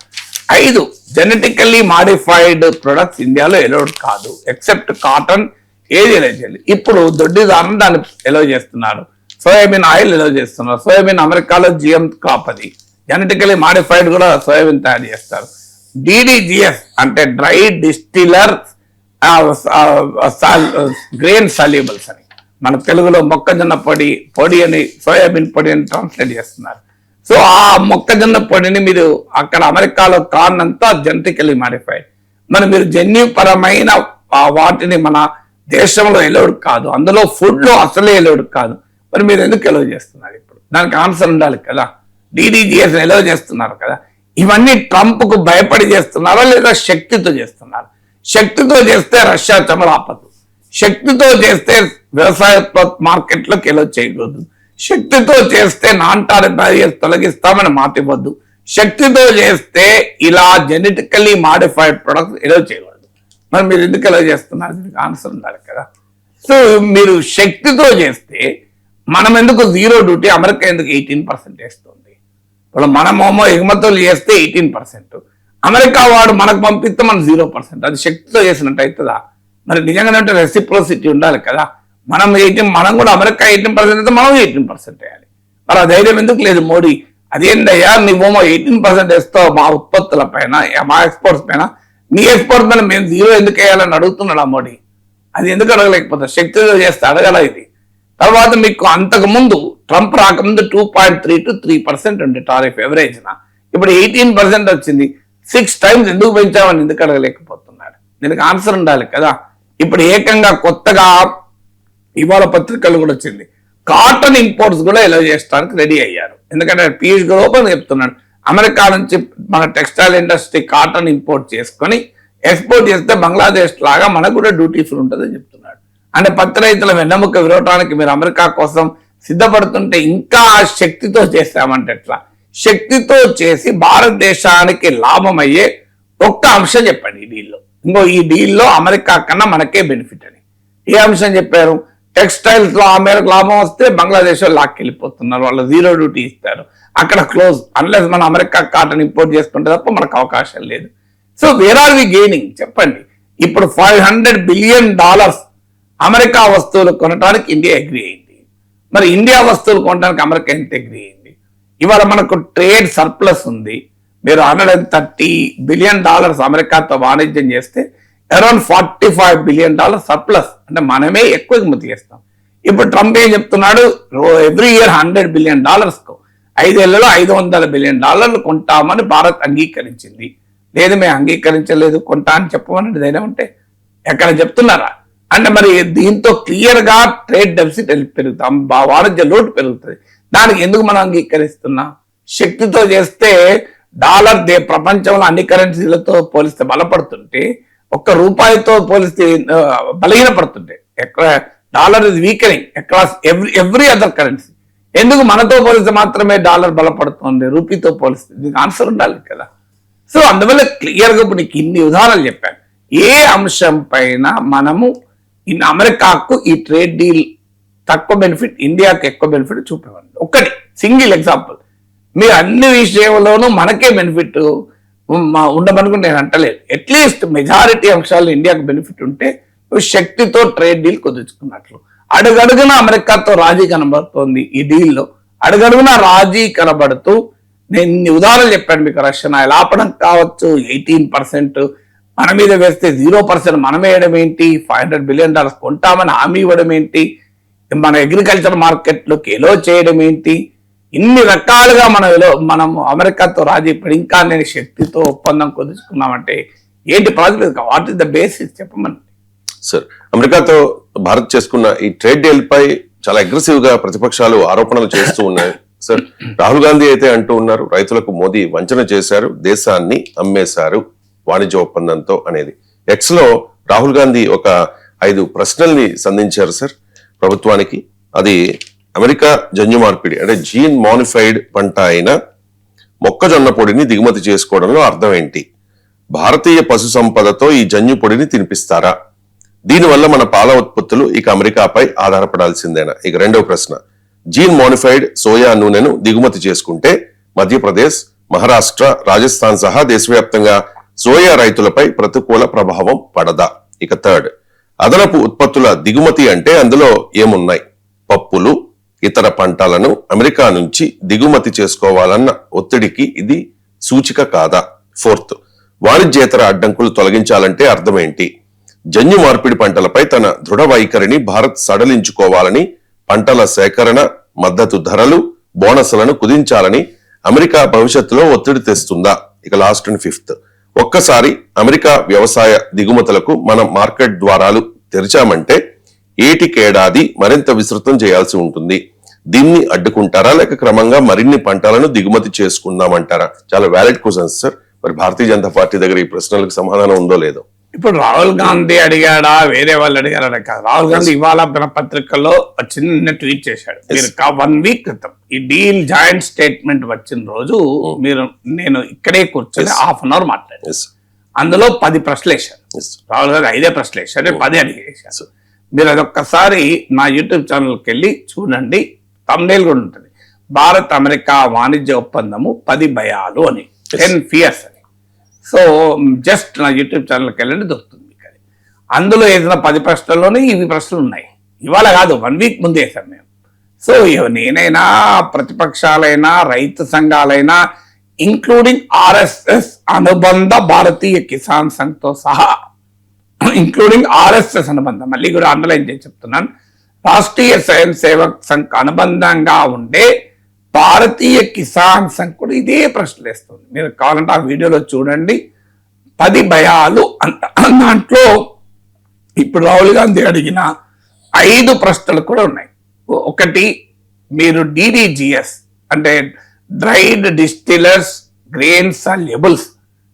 5, జెనెటికల్లీ మాడిఫైడ్ ప్రొడక్ట్స్ ఇండియాలో ఎలౌడ్ కాదు, ఎక్సెప్ట్ కాటన్. ఏది ఎలో చేయాలి? ఇప్పుడు దొడ్డిదారులు దాన్ని ఎలో చేస్తున్నారు. సోయాబీన్ ఆయిల్ ఎలో చేస్తున్నారు. సోయాబీన్ అమెరికాలో జిఎం క్రాప్, అది జెనెటికల్లీ మాడిఫైడ్ కూడా సోయాబీన్ తయారు చేస్తారు. DDGS అంటే డ్రై డిస్టిలర్ గ్రెయిన్ సాల్యుబుల్స్ అని, మన తెలుగులో మొక్కజొన్న పొడి అని, సోయాబీన్ పొడి అని ట్రాన్స్లేట్ చేస్తున్నారు. సో ఆ మొక్కజొన్న పొడిని మీరు అక్కడ అమెరికాలో కార్న్ అంతా జెనెటికల్లీ మాడిఫైడ్. మరి మీరు జన్యుపరమైన వాటిని మన దేశంలో ఎలౌడ్ కాదు, అందులో ఫుడ్ లో అసలే ఎలౌడ్ కాదు. మరి మీరు ఎందుకు ఎలౌ చేస్తున్నారు? ఇప్పుడు దానికి ఆన్సర్ ఉండాలి కదా. DDGS ఎలౌ చేస్తున్నారు కదా. ఇవన్నీ ట్రంప్ కు భయపడి చేస్తున్నారా లేదా శక్తితో చేస్తున్నారు? శక్తితో చేస్తే రష్యా చమరాపదు, శక్తితో చేస్తే వ్యవసాయ మార్కెట్లోకి ఎలో చేయకూడదు, శక్తితో చేస్తే నాన్ టారిఫ్ బ్యారియర్స్ తొలగిస్తామని మాట ఇవ్వద్దు, శక్తితో చేస్తే ఇలా జెనెటికల్లీ మాడిఫైడ్ ప్రొడక్ట్స్ ఎలో చేయకూడదు. మరి మీరు ఎందుకు ఎలో చేస్తున్నారు? దీనికి ఆన్సర్ ఉండాలి కదా. సో మీరు శక్తితో చేస్తే మనం ఎందుకు 0 డ్యూటీ, అమెరికా ఎందుకు 18% వేస్తుంది? ఇప్పుడు మనమేమో ఎగుమతులు చేస్తే 18%, అమెరికా వాడు మనకు పంపిస్తే మనం 0%. అది శక్తితో చేసినట్టు అవుతుందా? మరి నిజంగానే రెసిప్రోసిటీ ఉండాలి కదా. మనం కూడా అమెరికా 18% అయితే మనం 18% వేయాలి. మరి ఆ ధైర్యం ఎందుకు లేదు మోడీ? అదేందయ్యా, నువ్వేమో 18% వేస్తావు మా ఉత్పత్తుల పైన, మా ఎక్స్పోర్ట్స్ పైన, నీ ఎక్స్పోర్ట్స్ పైన మేము 0 ఎందుకు వేయాలని అడుగుతున్నాడు ఆ మోడీ. అది ఎందుకు అడగలేకపోతే? శక్తితో చేస్తే అడగల ఇది. తర్వాత మీకు అంతకు ముందు ట్రంప్ రాకముందు 2.3 to 3% ఉండే టారిఫ్ ఎవరేజ్. ఇప్పుడు 18% వచ్చింది. 6 times ఎందుకు పెంచామని ఎందుకు అడగలేకపోతున్నాడు? దీనికి ఆన్సర్ ఉండాలి కదా. ఇప్పుడు ఏకంగా కొత్తగా ఇవాళ పత్రికలు కూడా వచ్చింది, కాటన్ ఇంపోర్ట్స్ కూడా ఎలో చేయడానికి రెడీ అయ్యారు. ఎందుకంటే పీయూష్ గోయల్ చెప్తున్నాడు, అమెరికా నుంచి మన టెక్స్టైల్ ఇండస్ట్రీ కాటన్ ఇంపోర్ట్ చేసుకొని ఎక్స్పోర్ట్ చేస్తే బంగ్లాదేశ్ లాగా మనకు కూడా డ్యూటీ ఫ్రీ ఉంటుందని చెప్తున్నాడు. అంటే పత్తి రైతుల వెన్నెముక విరవటానికి మీరు అమెరికా కోసం సిద్ధపడుతుంటే ఇంకా శక్తితో చేస్తామంటే ఎట్లా? శక్తితో చేసి భారతదేశానికి లాభం అయ్యే ఒక్క అంశం చెప్పండి ఈ డీల్లో. ఈ డీల్లో అమెరికా కన్నా మనకే బెనిఫిట్ అని ఏ అంశం చెప్పారు? టెక్స్టైల్స్ లో ఆ మేరకు లాభం వస్తే బంగ్లాదేశ్ లో లాక్కెళ్ళిపోతున్నారు, వాళ్ళు 0 డ్యూటీ ఇస్తారు, అక్కడ క్లోజ్. అన్లెస్ మన అమెరికా కాటన్ ఇంపోర్ట్ చేసుకుంటే తప్ప మనకు అవకాశం లేదు. So where are we gaining చెప్పండి. ఇప్పుడు $500 billion అమెరికా వస్తువులు కొనడానికి ఇండియా అగ్రీ అయింది. మరి ఇండియా వస్తువులు కొనడానికి అమెరికా ఎంత అగ్రీ అయింది? ఇవాళ మనకు ట్రేడ్ సర్ప్లస్ ఉంది. మీరు $130 billion అమెరికాతో వాణిజ్యం చేస్తే అరౌండ్ $45 billion సర్ప్లస్, అంటే మనమే ఎక్కువ ఎగుమతి చేస్తాం. ఇప్పుడు ట్రంప్ ఏం చెప్తున్నాడు, ఎవ్రీ ఇయర్ $100 బిలియన్ 5 ఏళ్లలో $500 బిలియన్ కొంటామని భారత్ అంగీకరించింది. లేదు మేము అంగీకరించలేదు, కొంటా అని చెప్పమని ధైర్యం ఉంటే ఎక్కడ చెప్తున్నారా? అంటే మరి దీంతో క్లియర్ గా ట్రేడ్ డెఫిసిట్ పెరుగుతాం, వాణిజ్య లోటు పెరుగుతుంది. దానికి ఎందుకు మనం అంగీకరిస్తున్నాం? శక్తితో చేస్తే డాలర్ ప్రపంచంలో అన్ని కరెన్సీలతో పోలిస్తే బలపడుతుంటే, ఒక్క రూపాయితో పోలిస్తే బలహీనపడుతుంటే, ఎక్కడ dollar is weakening across every other currency. ఎందుకు మనతో పోలిస్తే మాత్రమే డాలర్ బలపడుతుంది, రూపీతో పోలిస్తే? దీనికి ఆన్సర్ ఉండాలి కదా. సో అందువల్ల క్లియర్గా ఇప్పుడు నీకు ఇన్ని ఉదాహరణలు చెప్పాను. ఏ అంశం పైన మనము అమెరికాకు ఈ ట్రేడ్ డీల్ తక్కువ బెనిఫిట్, ఇండియాకు ఎక్కువ బెనిఫిట్ చూపేవాడి. ఒక్కటి సింగిల్ ఎగ్జాంపుల్. మీరు అన్ని విషయంలోనూ మనకే బెనిఫిట్ ఉండమనుకుని నేను అంటలేదు. అట్లీస్ట్ మెజారిటీ అంశాలు ఇండియాకు బెనిఫిట్ ఉంటే శక్తితో ట్రేడ్ డీల్ కుదుర్చుకున్నట్లు. అడుగడుగున అమెరికాతో రాజీ కనబడుతోంది. ఈ డీల్లో అడుగడుగున రాజీ కనబడుతూ నేను ఇన్ని ఉదాహరణలు చెప్పాను మీకు. రష్యన్ ఆయిల్ ఆపడం కావచ్చు, 18% మన మీద వేస్తే 0% మనం వేయడం ఏంటి, $500 బిలియన్ కొంటామని హామీ ఇవ్వడం ఏంటి, మన అగ్రికల్చర్ మార్కెట్లోకి ఎలో చేయడం ఏంటి, ఇన్ని రకాలుగా మనం అమెరికాతో రాజీ పడి ఇంకా నేను శక్తితో ఒప్పందం కుదుర్చుకున్నామంటే ఏంటి project? What is the basis చెప్పమని. సార్, అమెరికాతో భారత్ చేసుకున్న ఈ ట్రేడ్ డీల్ పై చాలా అగ్రెసివ్ గా ప్రతిపక్షాలు ఆరోపణలు చేస్తూ ఉన్నాయి. సార్, రాహుల్ గాంధీ అయితే అంటూ ఉన్నారు, రైతులకు మోదీ వంచన చేశారు, దేశాన్ని అమ్మేశారు వాణిజ్య ఒప్పందంతో అనేది. ఎక్స్ లో రాహుల్ గాంధీ ఒక 5 ప్రశ్నల్ని సంధించారు సార్ ప్రభుత్వానికి. అది అమెరికా జన్యు మార్పిడి అంటే జీన్ మాడిఫైడ్ పంట అయిన మొక్కజొన్న పొడిని దిగుమతి చేసుకోవడంలో అర్థం ఏంటి? భారతీయ పశు సంపదతో ఈ జన్యు పొడిని తినిపిస్తారా? దీనివల్ల మన పాల ఉత్పత్తులు ఇక అమెరికాపై ఆధారపడాల్సిందేనా? ఇక రెండవ ప్రశ్న, జీన్ మోడిఫైడ్ సోయా నూనెను దిగుమతి చేసుకుంటే మధ్యప్రదేశ్, మహారాష్ట్ర, రాజస్థాన్ సహా దేశవ్యాప్తంగా సోయా రైతులపై ప్రతికూల ప్రభావం పడదా? ఇక థర్డ్, అదనపు ఉత్పత్తుల దిగుమతి అంటే అందులో ఏమున్నాయి? పప్పులు, ఇతర పంటలను అమెరికా నుంచి దిగుమతి చేసుకోవాలన్న ఒత్తిడికి ఇది సూచిక కాదా? ఫోర్త్, వాణిజ్యేతర అడ్డంకులు తొలగించాలంటే అర్థమేంటి? జన్యు మార్పిడి పంటలపై తన దృఢ వైఖరిని భారత్ సడలించుకోవాలని, పంటల సేకరణ, మద్దతు ధరలు, బోనస్లను కుదించాలని అమెరికా భవిష్యత్తులో ఒత్తిడి తెస్తుందా? ఇక లాస్ట్ అండ్ ఫిఫ్త్, ఒక్కసారి అమెరికా వ్యవసాయ దిగుమతులకు మనం మార్కెట్ ద్వారాలు తెరిచామంటే ఏటికేడాది మరింత విస్తృతం చేయాల్సి ఉంటుంది. దీన్ని అడ్డుకుంటారా, లేక క్రమంగా మరిన్ని పంటలను దిగుమతి చేసుకుందామంటారా? చాలా వ్యాలిడ్ క్వశ్చన్స్ సార్. మరి భారతీయ జనతా పార్టీ దగ్గర ఈ ప్రశ్నలకు సమాధానం ఉందో లేదో. ఇప్పుడు రాహుల్ గాంధీ అడిగాడా, వేరే వాళ్ళు అడిగారా కాదు. రాహుల్ గాంధీ ఇవాళ పత్రికల్లో చిన్న ట్వీట్ చేశాడు. మీరు 1 వీక్ క్రితం ఈ డీల్ జాయింట్ స్టేట్మెంట్ వచ్చిన రోజు నేను ఇక్కడే కూర్చొని ½ అవర్ మాట్లాడాను. అందులో 10 ప్రశ్నలు వేశారు. రాహుల్ గాంధీ 5 ప్రశ్నలు వేశారు, 10 అడిగేశారు. మీరు అదొక్కసారి నా యూట్యూబ్ ఛానల్కి వెళ్ళి చూడండి, థంబ్నెయిల్ కూడా ఉంటుంది. భారత్ అమెరికా వాణిజ్య ఒప్పందము 10 భయాలు అని, 10 fears అని. సో జస్ట్ నా యూట్యూబ్ ఛానల్కి వెళ్ళండి, దొరుకుతుంది మీకు అది. అందులో వేసిన 10 ప్రశ్నల్లోనే ఇవి ప్రశ్నలు ఉన్నాయి. ఇవాళ కాదు, 1 వీక్ ముందు వేసాం మేము. సో నేనైనా, ప్రతిపక్షాలైనా, రైతు సంఘాలైనా, ఇంక్లూడింగ్ RSS అనుబంధ భారతీయ కిసాన్ సంఘ్తో సహా, ఇంక్లూడింగ్ RSS అనుబంధం, మళ్ళీ కూడా అండర్లైన్ చేసి చెప్తున్నాను, రాష్ట్రీయ స్వయం సేవక్ సంఘ్ అనుబంధంగా ఉండే భారతీయ కిసాన్ సంఘ్ కూడా ఇదే ప్రశ్నలు వేస్తుంది. మీరు కావాలంటే ఆ వీడియోలో చూడండి, 10 భయాలు అంట. దాంట్లో ఇప్పుడు రాహుల్ గాంధీ అడిగిన 5 ప్రశ్నలు కూడా ఉన్నాయి. ఒకటి, మీరు DDGS అంటే డ్రైడ్ డిస్టిలర్స్ గ్రెయిన్స్ అండ్ లెబుల్స్,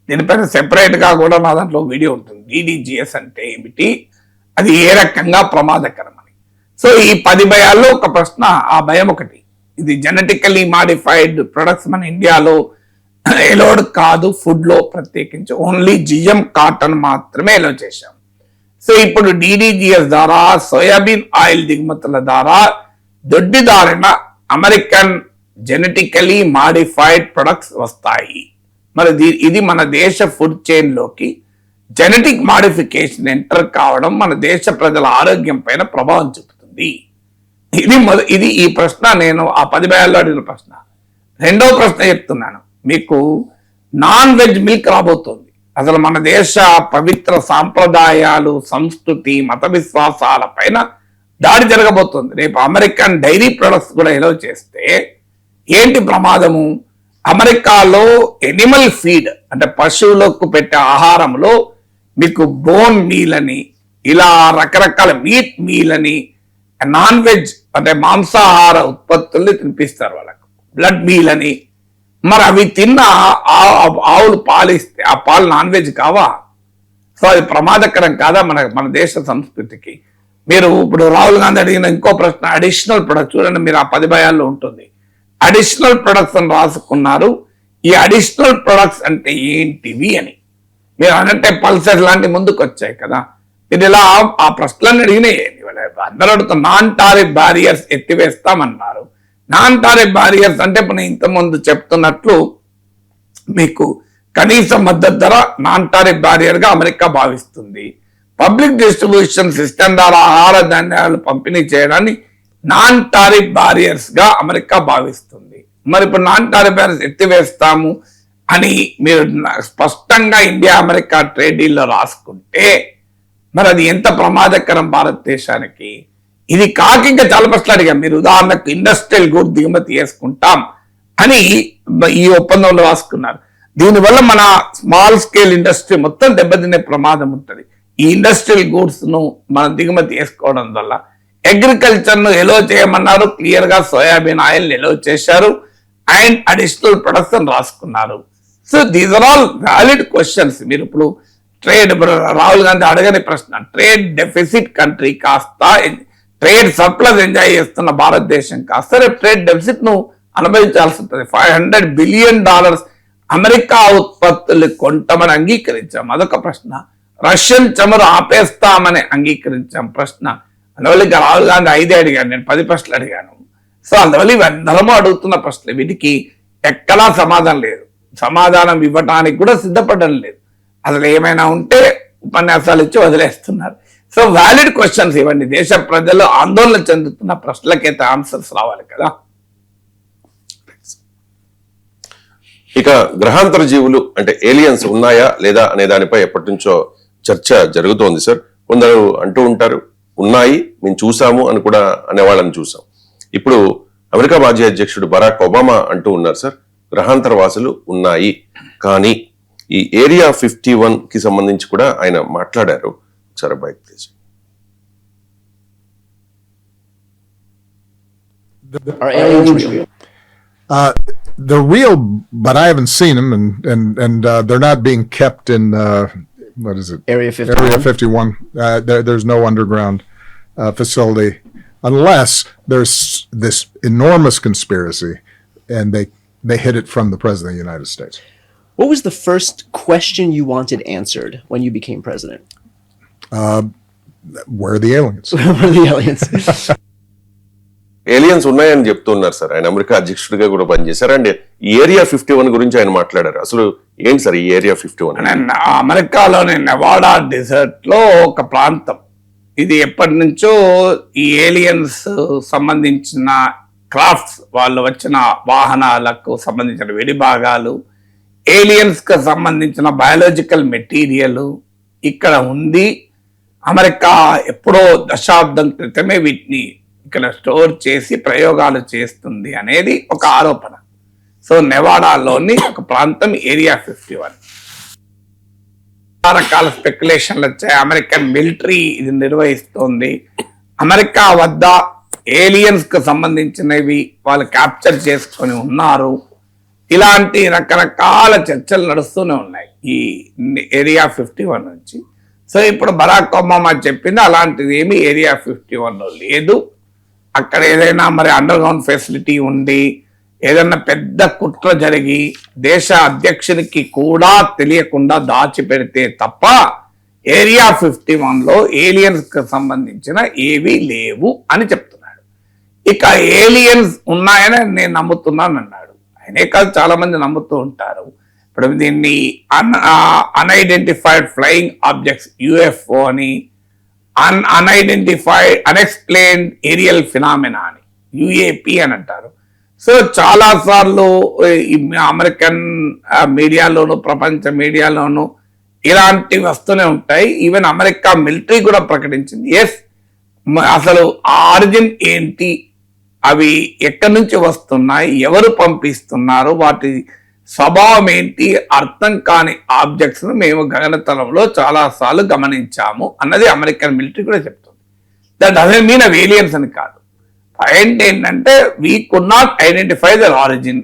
దీనిపైన సెపరేట్ గా కూడా నా దాంట్లో వీడియో ఉంటుంది. DDGS అంటే ఏమిటి, అది ఏ రకంగా ప్రమాదకరం అని. సో ఈ 10 భయాల్లో ఒక ప్రశ్న, ఆ భయం ఒకటి, ఇది జెనెటికల్లీ మాడిఫైడ్ ప్రొడక్ట్స్ మన ఇండియాలో ఎలోడ్ కాదు, ఫుడ్ లో ప్రత్యేకించి ఓన్లీ GM కాటన్ మాత్రమే ఎలో చేశాం. సో ఇప్పుడు DDGS ద్వారా సోయాబీన్ ఆయిల్ దిగుమతుల ద్వారా దొడ్డిదారిన అమెరికన్ జెనెటికలీ మాడిఫైడ్ ప్రొడక్ట్స్ వస్తాయి. మరి ఇది మన దేశ ఫుడ్ చైన్ లోకి జెనెటిక్ మాడిఫికేషన్ ఎంటర్ కావడం మన దేశ ప్రజల ఆరోగ్యం పైన ప్రభావం చూపుతుంది. ఇది ఈ ప్రశ్న నేను ఆ 10 భయాల్లో అడిగిన ప్రశ్న. రెండవ ప్రశ్న చెప్తున్నాను మీకు, నాన్ వెజ్ మిల్క్ రాబోతోంది. అసలు మన దేశ పవిత్ర సాంప్రదాయాలు, సంస్కృతి, మత విశ్వాసాల పైన దాడి జరగబోతుంది. రేపు అమెరికన్ డైరీ ప్రొడక్ట్స్ కూడా ఎలో చేస్తే ఏంటి ప్రమాదము? అమెరికాలో ఎనిమల్ ఫీడ్ అంటే పశువులకు పెట్టే ఆహారంలో మీకు బోన్ మీల్ అని, ఇలా రకరకాల మీట్ మీల్ అని, నాన్ వెజ్ అంటే మాంసాహార ఉత్పత్తుల్ని తినిపిస్తారు వాళ్ళకు, బ్లడ్ మీల్ అని. మరి అవి తిన్న ఆవులు పాలిస్తే ఆ పాలు నాన్ వెజ్ కావా? సో అది ప్రమాదకరం కాదా మన దేశ సంస్కృతికి? మీరు ఇప్పుడు రాహుల్ గాంధీ అడిగిన ఇంకో ప్రశ్న, అడిషనల్ ప్రొడక్ట్స్ చూడండి, మీరు ఆ 10 భయాల్లో ఉంటుంది. అడిషనల్ ప్రొడక్ట్స్ అని రాసుకున్నారు. ఈ అడిషనల్ ప్రొడక్ట్స్ అంటే ఏంటివి అని మీరు అనంటే పల్సర్ లాంటి ముందుకు వచ్చాయి కదా. మీరు ఇలా ఆ ప్రశ్నలను అడిగినాయి. అందరూ అడుగుతారు నాన్ టారిఫ్ బ్యారియర్స్ ఎత్తివేస్తామన్నారు. నాన్ టారిఫ్ బ్యారియర్స్ అంటే ఇప్పుడు నేను ఇంతకుముందు చెప్తున్నట్లు మీకు కనీస మద్దతు ధర నాన్ టారిఫ్ బ్యారియర్ గా అమెరికా భావిస్తుంది. పబ్లిక్ డిస్ట్రిబ్యూషన్ సిస్టమ్ ద్వారా ఆహార ధాన్యాలు పంపిణీ చేయడాన్ని నాన్ టారిఫ్ బ్యారియర్స్ గా అమెరికా భావిస్తుంది. మరి ఇప్పుడు నాన్ టారిఫ్ బ్యారియర్స్ ఎత్తివేస్తాము అని మీరు స్పష్టంగా ఇండియా అమెరికా ట్రేడ్ డీల్లో రాసుకుంటే మరి అది ఎంత ప్రమాదకరం భారతదేశానికి? ఇది కాక ఇంకా చాలా ప్రశ్నలు అడిగాం. మీరు ఉదాహరణకు ఇండస్ట్రియల్ గుడ్ దిగుమతి చేసుకుంటాం అని ఈ ఒప్పందంలో రాసుకున్నారు. దీనివల్ల మన స్మాల్ స్కేల్ ఇండస్ట్రీ మొత్తం దెబ్బతినే ప్రమాదం ఉంటుంది. ఈ ఇండస్ట్రియల్ గూడ్స్ ను మనం దిగుమతి చేసుకోవడం వల్ల అగ్రికల్చర్ ను ఎలో చేయమన్నారు, క్లియర్ గా సోయాబీన్ ఆయిల్ ఎలో చేశారు అండ్ అడిషనల్ ప్రొడక్ట్స్ అని రాసుకున్నారు. So these are all valid questions. మీరు ఇప్పుడు ట్రేడ్ రాహుల్ గాంధీ అడగని ప్రశ్న, ట్రేడ్ డెఫిసిట్ కంట్రీ కాస్త ట్రేడ్ సర్ప్లస్ ఎంజాయ్ చేస్తున్న భారతదేశం కాస్త రేపు ట్రేడ్ డెఫిసిట్ ను అనుభవించాల్సి ఉంటుంది. $500 బిలియన్ అమెరికా ఉత్పత్తులు కొంటామని అంగీకరించాం, అదొక ప్రశ్న. రష్యన్ చమురు ఆపేస్తామని అంగీకరించాం, ప్రశ్న. అందువల్ల ఇక రాహుల్ గాంధీ 5 అడిగాను, నేను 10 ప్రశ్నలు అడిగాను. సో అందువల్ల ఇవందరము అడుగుతున్న ప్రశ్నలు, వీటికి ఎక్కడా సమాధానం లేదు. సమాధానం ఇవ్వటానికి కూడా సిద్ధపడడం లేదు. అసలు ఏమైనా ఉంటే ఉపన్యాసాలు ఇచ్చి వదిలేస్తున్నారు. సో వ్యాలిడ్ క్వశ్చన్స్ ఇవ్వండి. దేశ ప్రజలు ఆందోళన చెందుతున్న ప్రశ్నలకైతే ఆన్సర్స్ రావాలి కదా. ఇక గ్రహాంతర జీవులు అంటే ఏలియన్స్ ఉన్నాయా లేదా అనే దానిపై ఎప్పటి నుంచో చర్చ జరుగుతోంది సార్. కొందరు అంటూ ఉంటారు ఉన్నాయి, మేము చూసాము అని కూడా అనేవాళ్ళని చూసాం. ఇప్పుడు అమెరికా మాజీ అధ్యక్షుడు బరాక్ ఒబామా అంటూ ఉన్నారు సార్, గ్రహాంతర వాసులు ఉన్నాయి. కానీ ఈ ఏరియా 51 కి సంబంధించి కూడా ఆయన మాట్లాడారు. ఒకసారి bike please. Are aliens real? They're real, but I haven't seen them, and they're not being kept in what is it? Area 51. Area 51. There's no underground facility unless there's this enormous conspiracy, and they hid it from the president of the United States. What was the first question you wanted answered when you became president? Where are the aliens? Where are the aliens? Aliens ఉన్నాయని చెప్తున్నారు సార్. ఆయన అమెరికా అధ్యక్షుడిగా కూడా పనిచేశారు. అండ్ ఈ ఏరియా 51 గురించి ఆయన మాట్లాడారు. అసలు ఏంటి సార్ ఈ ఏరియా 51? అమెరికాలోని నెవాడా డెజర్ట్ లో ఒక ప్రాంతం. ఇది ఎప్పటి నుంచో ఈ ఏలియన్స్ సంబంధించిన క్రాఫ్ట్స్, వాళ్ళు వచ్చిన వాహనాలకు సంబంధించిన వెడి భాగాలు, ఏలియన్స్ కు సంబంధించిన బయాలజికల్ మెటీరియల్ ఇక్కడ ఉంది. అమెరికా ఎప్పుడో దశాబ్దం క్రితమే వీటిని ఇక్కడ స్టోర్ చేసి ప్రయోగాలు చేస్తుంది అనేది ఒక ఆరోపణ. సో నెవాడాలోని ఒక ప్రాంతం ఏరియా 51. రకాల స్పెక్యులేషన్లు వచ్చాయి. అమెరికన్ మిలిటరీ ఇది నిర్వహిస్తోంది. అమెరికా వద్ద ఏలియన్స్ కు సంబంధించినవి వాళ్ళు క్యాప్చర్ చేసుకొని ఉన్నారు. ఇలాంటి రకరకాల చర్చలు నడుస్తూనే ఉన్నాయి ఈ ఏరియా 51 నుంచి. సో ఇప్పుడు బరాక్ ఒబామా చెప్పింది అలాంటిది ఏమి ఏరియా 51లో లేదు. అక్కడ ఏదైనా మరి అండర్ గ్రౌండ్ ఫెసిలిటీ ఉండి ఏదైనా పెద్ద కుట్ర జరిగి దేశ అధ్యక్షునికి కూడా తెలియకుండా దాచిపెడితే తప్ప ఏరియా 51లో ఏలియన్స్ కు సంబంధించిన ఏవి లేవు అని చెప్తున్నాడు. ఇక ఏలియన్స్ ఉన్నాయని నేను నమ్ముతున్నాను అన్నాడు. ఆయనే కాదు, చాలా మంది నమ్ముతూ ఉంటారు. ఇప్పుడు దీన్ని అన్ఐడెంటిఫైడ్ ఫ్లయింగ్ ఆబ్జెక్ట్స్ UFO అని, అన్ఐడెంటిఫైడ్ అన్ఎక్స్ప్లెయిన్డ్ ఏరియల్ ఫినామినా అని UAP అని అంటారు. సో చాలా సార్లు అమెరికన్ మీడియాలోను ప్రపంచ మీడియాలోను ఇలాంటివి వస్తూనే ఉంటాయి. ఈవెన్ అమెరికా మిలిటరీ కూడా ప్రకటించింది, ఎస్ అసలు ఆరిజిన్ ఏంటి, అవి ఎక్కడి నుంచి వస్తున్నాయి, ఎవరు పంపిస్తున్నారు, వాటి స్వభావం ఏంటి, అర్థం కాని ఆబ్జెక్ట్స్ ను మేము గగనతలంలో చాలా సార్లు గమనించాము అన్నది అమెరికన్ మిలిటరీ కూడా చెప్తుంది. దట్ డజంట్ మీన్ అవి ఏలియన్స్ అని కాదు. పాయింట్ ఏంటంటే we could not identify their origin,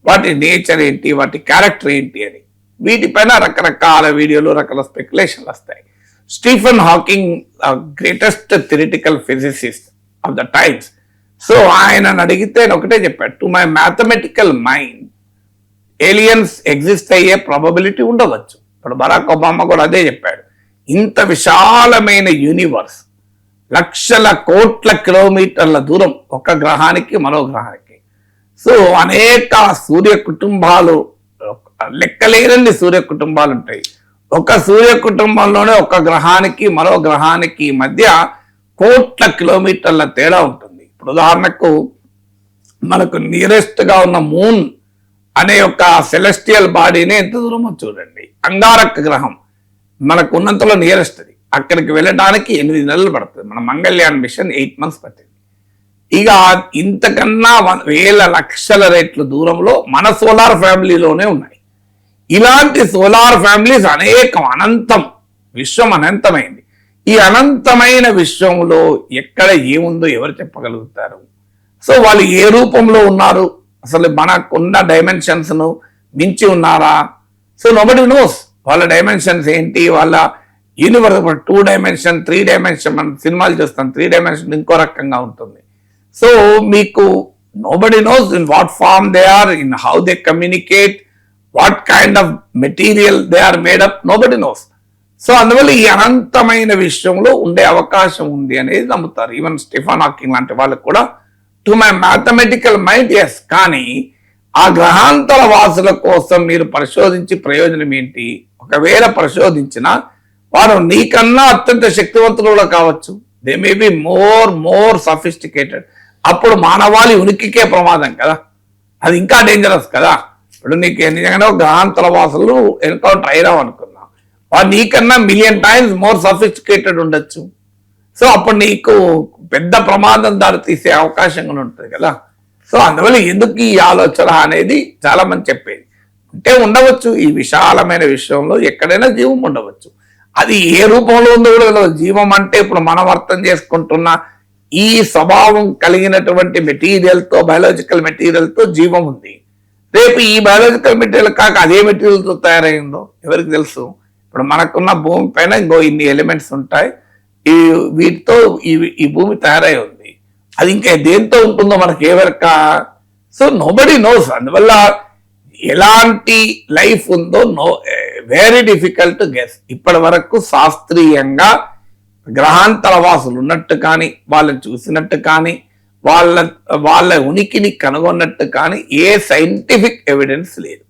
వాటి నేచర్ ఏంటి, వాటి క్యారెక్టర్ ఏంటి అని. వీటిపైన రకరకాల వీడియోలు, రకరకాల స్పెక్యులేషన్లు వస్తాయి. Stephen Hawking greatest theoretical physicist of the times. So ఆయనను అడిగితే ఆయన ఒకటే చెప్పాడు, to my mathematical mind aliens exist అయ్యే ప్రాబబిలిటీ ఉండవచ్చు. ఇప్పుడు బరాక్ ఒబామా కూడా అదే చెప్పాడు. ఇంత విశాలమైన యూనివర్స్, లక్షల కోట్ల కిలోమీటర్ల దూరం ఒక గ్రహానికి మరో గ్రహానికి. సో అనేక సూర్య కుటుంబాలు, లెక్కలేనన్ని సూర్య కుటుంబాలు ఉంటాయి. ఒక సూర్య కుటుంబంలోనే ఒక గ్రహానికి మరో గ్రహానికి మధ్య కోట్ల కిలోమీటర్ల తేడా ఉంటుంది. ఇప్పుడు ఉదాహరణకు మనకు నియరెస్ట్ గా ఉన్న మూన్ అనే ఒక సెలెస్టియల్ బాడీని ఎంత దూరమో చూడండి. అంగారక గ్రహం మనకు ఉన్నంతలో నియరెస్ట్ అది. అక్కడికి వెళ్ళడానికి 8 నెలలు పడుతుంది. మన మంగళ్యాన్ మిషన్ 8 months పట్టింది. ఇక ఇంతకన్నా వేల లక్షల రెట్లు దూరంలో మన సోలార్ ఫ్యామిలీలోనే ఉన్నాయి. ఇలాంటి సోలార్ ఫ్యామిలీస్ అనేకం, అనంతం. విశ్వం అనంతమైంది. ఈ అనంతమైన విశ్వంలో ఎక్కడ ఏముందో ఎవరు చెప్పగలుగుతారు? సో వాళ్ళు ఏ రూపంలో ఉన్నారు, అసలు మనకున్న డైమెన్షన్స్ ను మించి ఉన్నారా? సో నోబడీ నోస్ వాళ్ళ డైమెన్షన్స్ ఏంటి, వాళ్ళ యూనివర్స్ 2 dimension 3 dimension మనం సినిమాలు చూస్తాం, 3 dimension ఇంకో రకంగా ఉంటుంది. సో మీకు nobody knows in what form they are, in how they communicate, what kind of material they are made up, nobody knows. So అందువల్ల ఈ అనంతమైన విషయంలో ఉండే అవకాశం ఉంది అనేది నమ్ముతారు. ఈవెన్ స్టీఫెన్ హాకింగ్ లాంటి వాళ్ళకు కూడా to my mathematical minds. కానీ ఆ గ్రహాంతర వాసుల కోసం మీరు పరిశోధించి ప్రయోజనం ఏంటి? ఒకవేళ పరిశోధించినా వారు నీకన్నా అత్యంత శక్తివంతులు కూడా కావచ్చు. They may be more sophisticated. అప్పుడు మానవాళి ఉనికికే ప్రమాదం కదా, అది ఇంకా డేంజరస్ కదా. ఇప్పుడు నీకు నిజంగానే గ్రహాంతర వాసులు ఎన్కౌంటర్ అయినావు అనుకున్నా, వాడు నీకన్నా 1,000,000 times మోర్ సఫిస్టికేటెడ్ ఉండొచ్చు. సో అప్పుడు నీకు పెద్ద ప్రమాదం దారి తీసే అవకాశం కూడా ఉంటుంది కదా. సో అందువల్ల ఎందుకు ఈ ఆలోచన అనేది చాలా మంది చెప్పేది. అంటే ఉండవచ్చు, ఈ విశాలమైన విశ్వంలో ఎక్కడైనా జీవం ఉండవచ్చు. అది ఏ రూపంలో ఉందో కూడా తెలియదు. జీవం అంటే ఇప్పుడు మనం అర్థం చేసుకుంటున్న ఈ స్వభావం కలిగినటువంటి మెటీరియల్తో, బయాలజికల్ మెటీరియల్తో జీవం ఉంది. రేపు ఈ బయాలజికల్ మెటీరియల్ కాక అదే మెటీరియల్తో తయారైందో ఎవరికి తెలుసు? ఇప్పుడు మనకున్న భూమి పైన ఇంకో ఇన్ని ఎలిమెంట్స్ ఉంటాయి, వీటితో ఈ భూమి తయారై ఉంది. అది ఇంకా దేంతో ఉంటుందో మనకి ఎవరిక? So nobody knows. అందువల్ల ఎలాంటి లైఫ్ ఉందో వెరీ డిఫికల్ట్ గెస్. ఇప్పటి వరకు శాస్త్రీయంగా గ్రహాంతర వాసులు ఉన్నట్టు కానీ, వాళ్ళని చూసినట్టు కానీ, వాళ్ళ ఉనికిని కనుగొన్నట్టు కానీ ఏ సైంటిఫిక్ ఎవిడెన్స్ లేదు.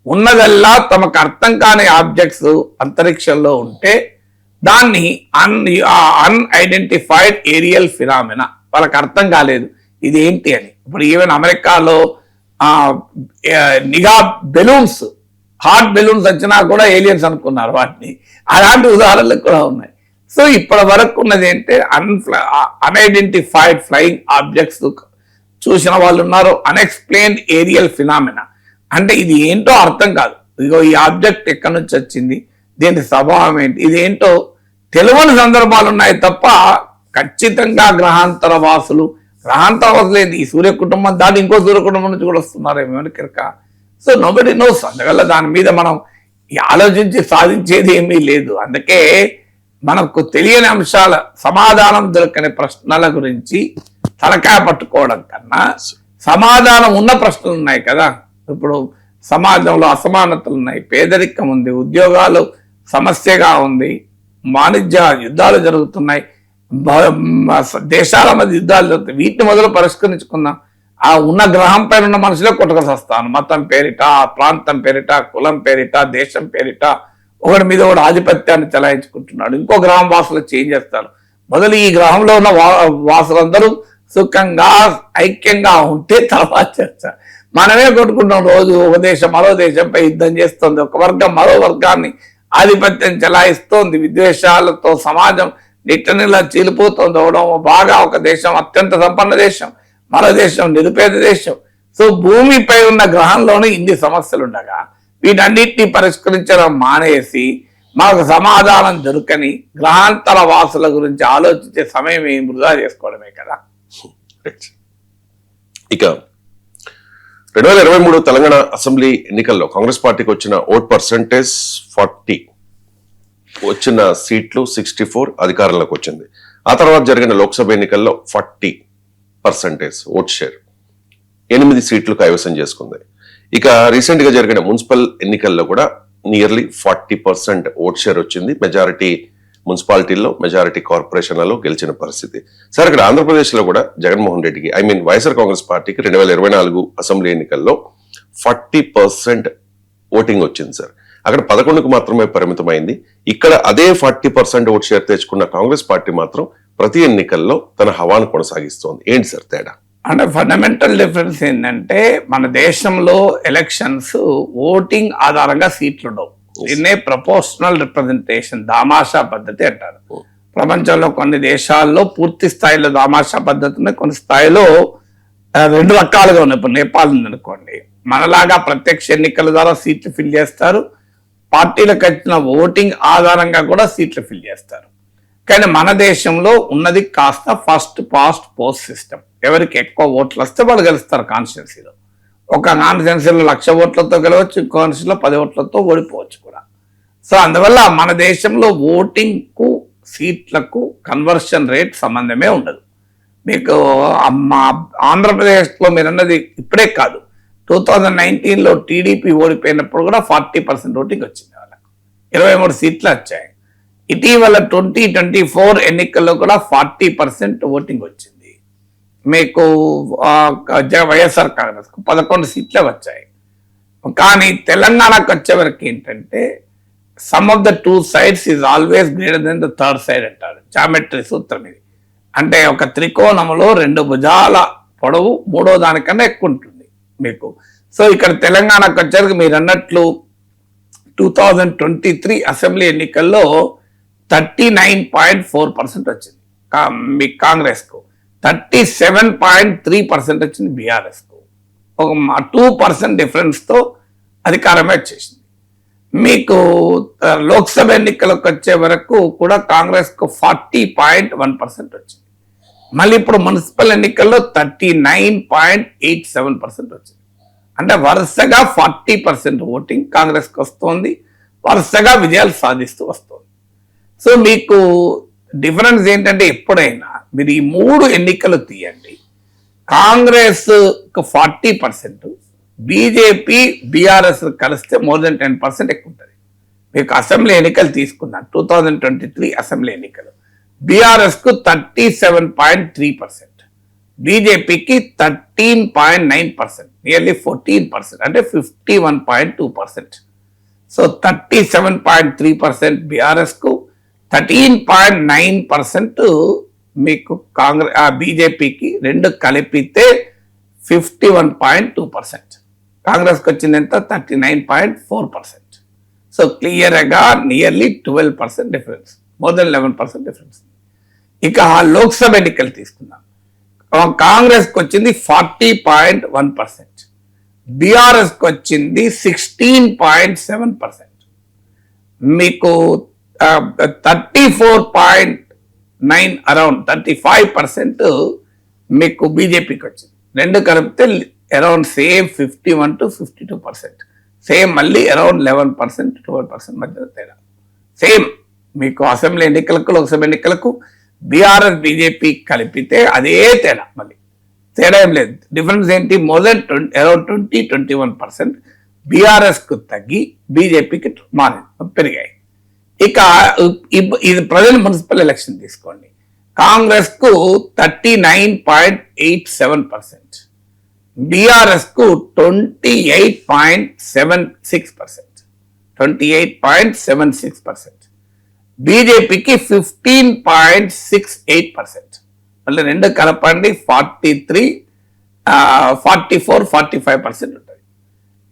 ఉన్నదల్లా తమకు అర్థం కాని ఆబ్జెక్ట్స్ అంతరిక్షంలో ఉంటే దాన్ని అన్ఐడెంటిఫైడ్ ఏరియల్ ఫినామినా, వాళ్ళకి అర్థం కాలేదు ఇది ఏంటి అని. ఇప్పుడు ఈవెన్ అమెరికాలో నిఘా బెలూన్స్, హాట్ బెలూన్స్ వచ్చినా కూడా ఏలియన్స్ అనుకున్నారు వాటిని. అలాంటి ఉదాహరణలు కూడా ఉన్నాయి. సో ఇప్పటి వరకు ఉన్నది ఏంటంటే అన్ఐడెంటిఫైడ్ ఫ్లయింగ్ ఆబ్జెక్ట్స్ చూసిన వాళ్ళు ఉన్నారు. అన్ఎక్స్ప్లెయిన్డ్ ఏరియల్ ఫినామినా అంటే ఇది ఏంటో అర్థం కాదు. ఇదిగో ఈ ఆబ్జెక్ట్ ఎక్కడి నుంచి వచ్చింది, దీని స్వభావం ఏంటి, ఇదేంటో తెలియని సందర్భాలు ఉన్నాయి తప్ప ఖచ్చితంగా గ్రహాంతర వాసులు ఏంటి, ఈ సూర్య కుటుంబం దాటి ఇంకో సూర్య కుటుంబం నుంచి కూడా వస్తున్నారేమో కిరక. So nobody knows. అందువల్ల దాని మీద మనం ఆలోచించి సాధించేది ఏమీ లేదు. అందుకే మనకు తెలియని అంశాల సమాధానం దొరకని ప్రశ్నల గురించి తలకాయ పట్టుకోవడం కన్నా సమాధానం ఉన్న ప్రశ్నలు ఉన్నాయి కదా. ఇప్పుడు సమాజంలో అసమానతలు ఉన్నాయి, పేదరికం ఉంది, ఉద్యోగాలు సమస్యగా ఉంది, వాణిజ్య యుద్ధాలు జరుగుతున్నాయి, దేశాల మధ్య యుద్ధాలు జరుగుతాయి. వీటిని మొదలు పరిష్కరించుకుందాం. ఆ ఉన్న గ్రహం పైన ఉన్న మనుషులే కొట్టుకొస్తాను. మతం పేరిట, ప్రాంతం పేరిట, కులం పేరిట, దేశం పేరిట ఒకటి మీద ఒకటి ఆధిపత్యాన్ని చెలాయించుకుంటున్నాడు. ఇంకో గ్రహం వాసులు చేంజ్ చేస్తారు. మొదలు ఈ గ్రహంలో ఉన్న వాసులందరూ సుఖంగా ఐక్యంగా ఉంటే తర్వాత చర్చ. మనమే కొట్టుకుంటాం రోజు. ఒక దేశం మరో దేశంపై యుద్ధం చేస్తుంది, ఒక వర్గం మరో వర్గాన్ని ఆధిపత్యం చెలాయిస్తోంది, విద్వేషాలతో సమాజం నిట్టనిలా చీలిపోతుంది అవడం, బాగా ఒక దేశం అత్యంత సంపన్న దేశం, మరో దేశం నిరుపేద దేశం. సో భూమిపై ఉన్న గ్రహంలోనే ఇన్ని సమస్యలు ఉండగా వీటన్నిటిని పరిష్కరించడం మానేసి మాకు సమాధానం దొరకని గ్రహాంతర వాసుల గురించి ఆలోచించే సమయం వృధా చేసుకోవడమే కదా. ఇక 2023 తెలంగాణ అసెంబ్లీ ఎన్నికల్లో కాంగ్రెస్ పార్టీకి వచ్చిన ఓట్ పర్సెంటేజ్ 40, వచ్చిన సీట్లు 64, అధికారంలోకి వచ్చింది. ఆ తర్వాత జరిగిన లోక్సభ ఎన్నికల్లో 40% ఓట్ షేర్, 8 సీట్లు కైవసం చేసుకుంది. ఇక రీసెంట్ గా జరిగిన మున్సిపల్ ఎన్నికల్లో కూడా నియర్లీ 40% ఓట్ షేర్ వచ్చింది. మెజారిటీ మున్సిపాలిటీల్లో, మెజారిటీ కార్పొరేషన్లలో గెలిచిన పరిస్థితి. సార్ ఇక్కడ ఆంధ్రప్రదేశ్ లో కూడా జగన్మోహన్ రెడ్డికి వైఎస్ఆర్ కాంగ్రెస్ పార్టీకి 2024 అసెంబ్లీ ఎన్నికల్లో 40% ఓటింగ్ వచ్చింది సార్. అక్కడ 11కు మాత్రమే పరిమితమైంది. ఇక్కడ అదే 40% ఓట్ షేర్ తెచ్చుకున్న కాంగ్రెస్ పార్టీ మాత్రం ప్రతి ఎన్నికల్లో తన హవాను కొనసాగిస్తోంది. ఏంటి సార్ తేడా? అంటే ఫండమెంటల్ డిఫరెన్స్ ఏంటంటే మన దేశంలో ఎలక్షన్స్ ఓటింగ్ ఆధారంగా సీట్లు ఉండవు. దీన్నే ప్రపోర్షనల్ రిప్రజెంటేషన్, దామాషా పద్ధతి అంటారు. ప్రపంచంలో కొన్ని దేశాల్లో పూర్తి స్థాయిలో దామాషా పద్ధతి ఉన్నాయి, కొన్ని స్థాయిలో 2 రకాలుగా ఉన్నాయి. ఇప్పుడు నేపాల్ ఉందనుకోండి, మనలాగా ప్రత్యక్ష ఎన్నికల ద్వారా సీట్లు ఫిల్ చేస్తారు, పార్టీలకు వచ్చిన ఓటింగ్ ఆధారంగా కూడా సీట్లు ఫిల్ చేస్తారు. కానీ మన దేశంలో ఉన్నది కాస్త ఫస్ట్ పాస్ట్ పోస్ట్ సిస్టమ్. ఎవరికి ఎక్కువ ఓట్లు వస్తే వాళ్ళు గెలుస్తారు కాన్స్టిట్యున్సీలో. ఒక కాన్స్టిట్యున్సీలో 1,00,000 ఓట్లతో గెలవచ్చు, ఇంకో కాన్స్టిట్యూన్సీలో 10 ఓట్లతో ఓడిపోవచ్చు కూడా. సో అందువల్ల మన దేశంలో ఓటింగ్ కు సీట్లకు కన్వర్షన్ రేట్ సంబంధమే ఉండదు. మీకు ఆంధ్రప్రదేశ్లో మీరు అన్నది ఇప్పుడే కాదు, 2019లో టీడీపీ ఓడిపోయినప్పుడు కూడా 40% ఓటింగ్ వచ్చింది, వాళ్ళకు 23 సీట్లు వచ్చాయి. ఇటీవల 2024 ఎన్నికల్లో కూడా 40% ఓటింగ్ వచ్చింది. మీకు వైఎస్ఆర్ కాంగ్రెస్ కు 11 సీట్లే వచ్చాయి. కానీ తెలంగాణకు వచ్చేవరకు ఏంటంటే some of the 2 sides is always greater than the third side అంటారు. జామెట్రీ సూత్రం ఇది. అంటే ఒక త్రికోణంలో 2 భుజాల పొడవు 3వ దానికన్నా ఎక్కువ ఉంటుంది మీకు. సో ఇక్కడ తెలంగాణకు వచ్చేసరికి మీరు అన్నట్లు 2023 అసెంబ్లీ ఎన్నికల్లో 39.4% వచ్చింది మీ కాంగ్రెస్ కు, 37.3% వచ్చింది బీఆర్ఎస్ కు. ఒక 2% డిఫరెన్స్ తో అధికారమే వచ్చేసింది. మీకు లోక్సభ ఎన్నికలకు వచ్చే వరకు కూడా కాంగ్రెస్ కు 40.1% వచ్చింది. మళ్ళీ ఇప్పుడు మున్సిపల్ ఎన్నికల్లో 39.87% వచ్చింది. అంటే వరుసగా 40% ఓటింగ్ కాంగ్రెస్ కు వస్తుంది, వరుసగా విజయాలు సాధిస్తూ వస్తుంది. సో మీకు డిఫరెన్స్ ఏంటంటే ఎప్పుడైనా మీరు ఈ 3 ఎన్నికలు తీయండి, కాంగ్రెస్ 40%, బీజేపీ బీఆర్ఎస్ కలిస్తే మోర్ దెన్ 10% ఎక్కువ ఉంటుంది. మీకు అసెంబ్లీ ఎన్నికలు తీసుకున్నాను, 2023 అసెంబ్లీ ఎన్నికలు బీఆర్ఎస్ కు 37.3%, బీజేపీకి 13.9%, నియర్లీ 14%, అంటే 51.2%. సో 37.3% బీఆర్ఎస్ కు, 13.9% మీకు కాంగ్రెస్ బీజేపీకి, 2 కలిపితే 51.2%. కాంగ్రెస్కి వచ్చింది ఎంత? 39.4%. సో క్లియర్గా nearly 12% difference, more than 11% difference. ఇక లోక్సభ ఎన్నికలు తీసుకుందాం, కాంగ్రెస్కి వచ్చింది 40.1%, బీఆర్ఎస్కి వచ్చింది 16.7%, మీకు 34.9 అరౌండ్ 35% మీకు బీజేపీకి వచ్చింది. 2 కలిపితే అరౌండ్ సేమ్ 51 to 52%, సేమ్ మళ్ళీ అరౌండ్ 11% 12% మధ్య తేడా. సేమ్ మీకు అసెంబ్లీ ఎన్నికలకు లోక్సభ ఎన్నికలకు బీఆర్ఎస్ బీజేపీ కలిపితే అదే తేడా, మళ్ళీ తేడా ఏం లేదు. డిఫరెన్స్ ఏంటి? మోర్ దెన్ అరౌండ్ 20-21% బీఆర్ఎస్ కు తగ్గి బీజేపీకి పెరిగాయి. ఇక ఇది ప్రజెంట్ మున్సిపల్ ఎలక్షన్ తీసుకోండి, కాంగ్రెస్ కు 39.87%, బీఆర్ఎస్ కు 28.76%, బీజేపీకి 15.68%. మళ్ళీ 2 కలపండి 43, 44, 45% ఉంటుంది.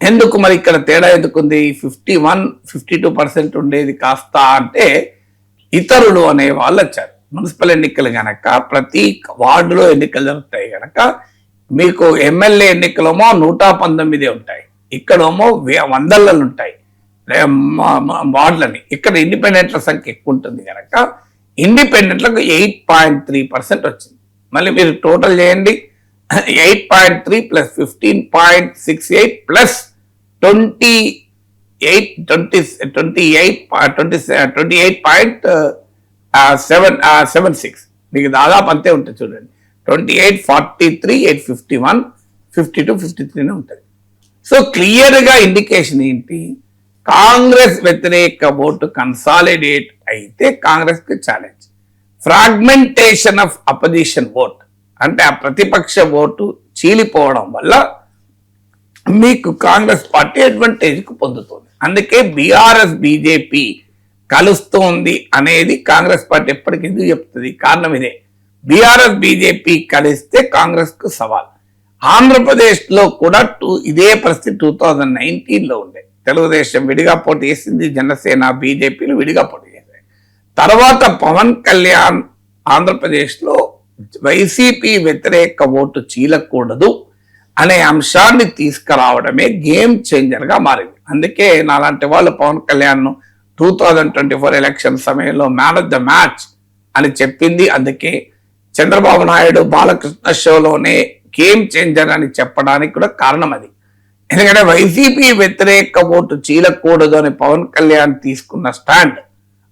ఎందుకు మరి ఇక్కడ తేడా ఎందుకుంది? 51, 52% ఉండేది కాస్త అంటే ఇతరులు అనే వాళ్ళు వచ్చారు. మున్సిపల్ ఎన్నికలు గనక ప్రతి వార్డులో ఎన్నికలు జరుగుతాయి గనక మీకు ఎమ్మెల్యే ఎన్నికలేమో 119 ఉంటాయి, ఇక్కడేమో వందలలో ఉంటాయి వార్డులని. ఇక్కడ ఇండిపెండెంట్ల సంఖ్య ఎక్కువ ఉంటుంది కనుక ఇండిపెండెంట్లకు 8.3% వచ్చింది. మళ్ళీ మీరు టోటల్ చేయండి, 8.3 ప్లస్ 15.68 ప్లస్ 28.76 మీకు దాదాపు అంతే ఉంటుంది చూడండి. 28, 43, 851, 52, 53 ఉంటుంది. సో క్లియర్గా ఇండికేషన్ ఏంటి, కాంగ్రెస్ వ్యతిరేక ఓటు కన్సాలిడేట్ అయితే కాంగ్రెస్ కి challenge. Fragmentation of opposition vote అంటే ఆ ప్రతిపక్ష ఓటు చీలిపోవడం వల్ల మీకు కాంగ్రెస్ పార్టీ అడ్వాంటేజ్ కు పొందుతుంది. అందుకే బీఆర్ఎస్ బీజేపీ కలుస్తోంది అనేది కాంగ్రెస్ పార్టీ ఎప్పటికీ ఎందుకు చెప్తుంది, కారణం ఇదే. బీఆర్ఎస్ బీజేపీ కలిస్తే కాంగ్రెస్ కు సవాల్. ఆంధ్రప్రదేశ్ లో కూడా ఇదే పరిస్థితి 2019లో ఉండే. తెలుగుదేశం విడిగా పోటీ చేసింది, జనసేన బీజేపీలు విడిగా పోటీ చేశాయి. తర్వాత పవన్ కళ్యాణ్ ఆంధ్రప్రదేశ్లో వైసీపీ వ్యతిరేక ఓటు చీలకూడదు అనే అంశాన్ని తీసుకురావడమే గేమ్ చేంజర్ గా మారింది. అందుకే నాలాంటి వాళ్ళు పవన్ కళ్యాణ్ 2024 ఎలక్షన్ సమయంలో మ్యాన్ ఆఫ్ ద మ్యాచ్ అని చెప్పింది. అందుకే చంద్రబాబు నాయుడు బాలకృష్ణ షోలోనే గేమ్ చేంజర్ అని చెప్పడానికి కూడా కారణం అది. ఎందుకంటే వైసీపీ వ్యతిరేక ఓటు చీలకూడదు అని పవన్ కళ్యాణ్ తీసుకున్న స్టాండ్.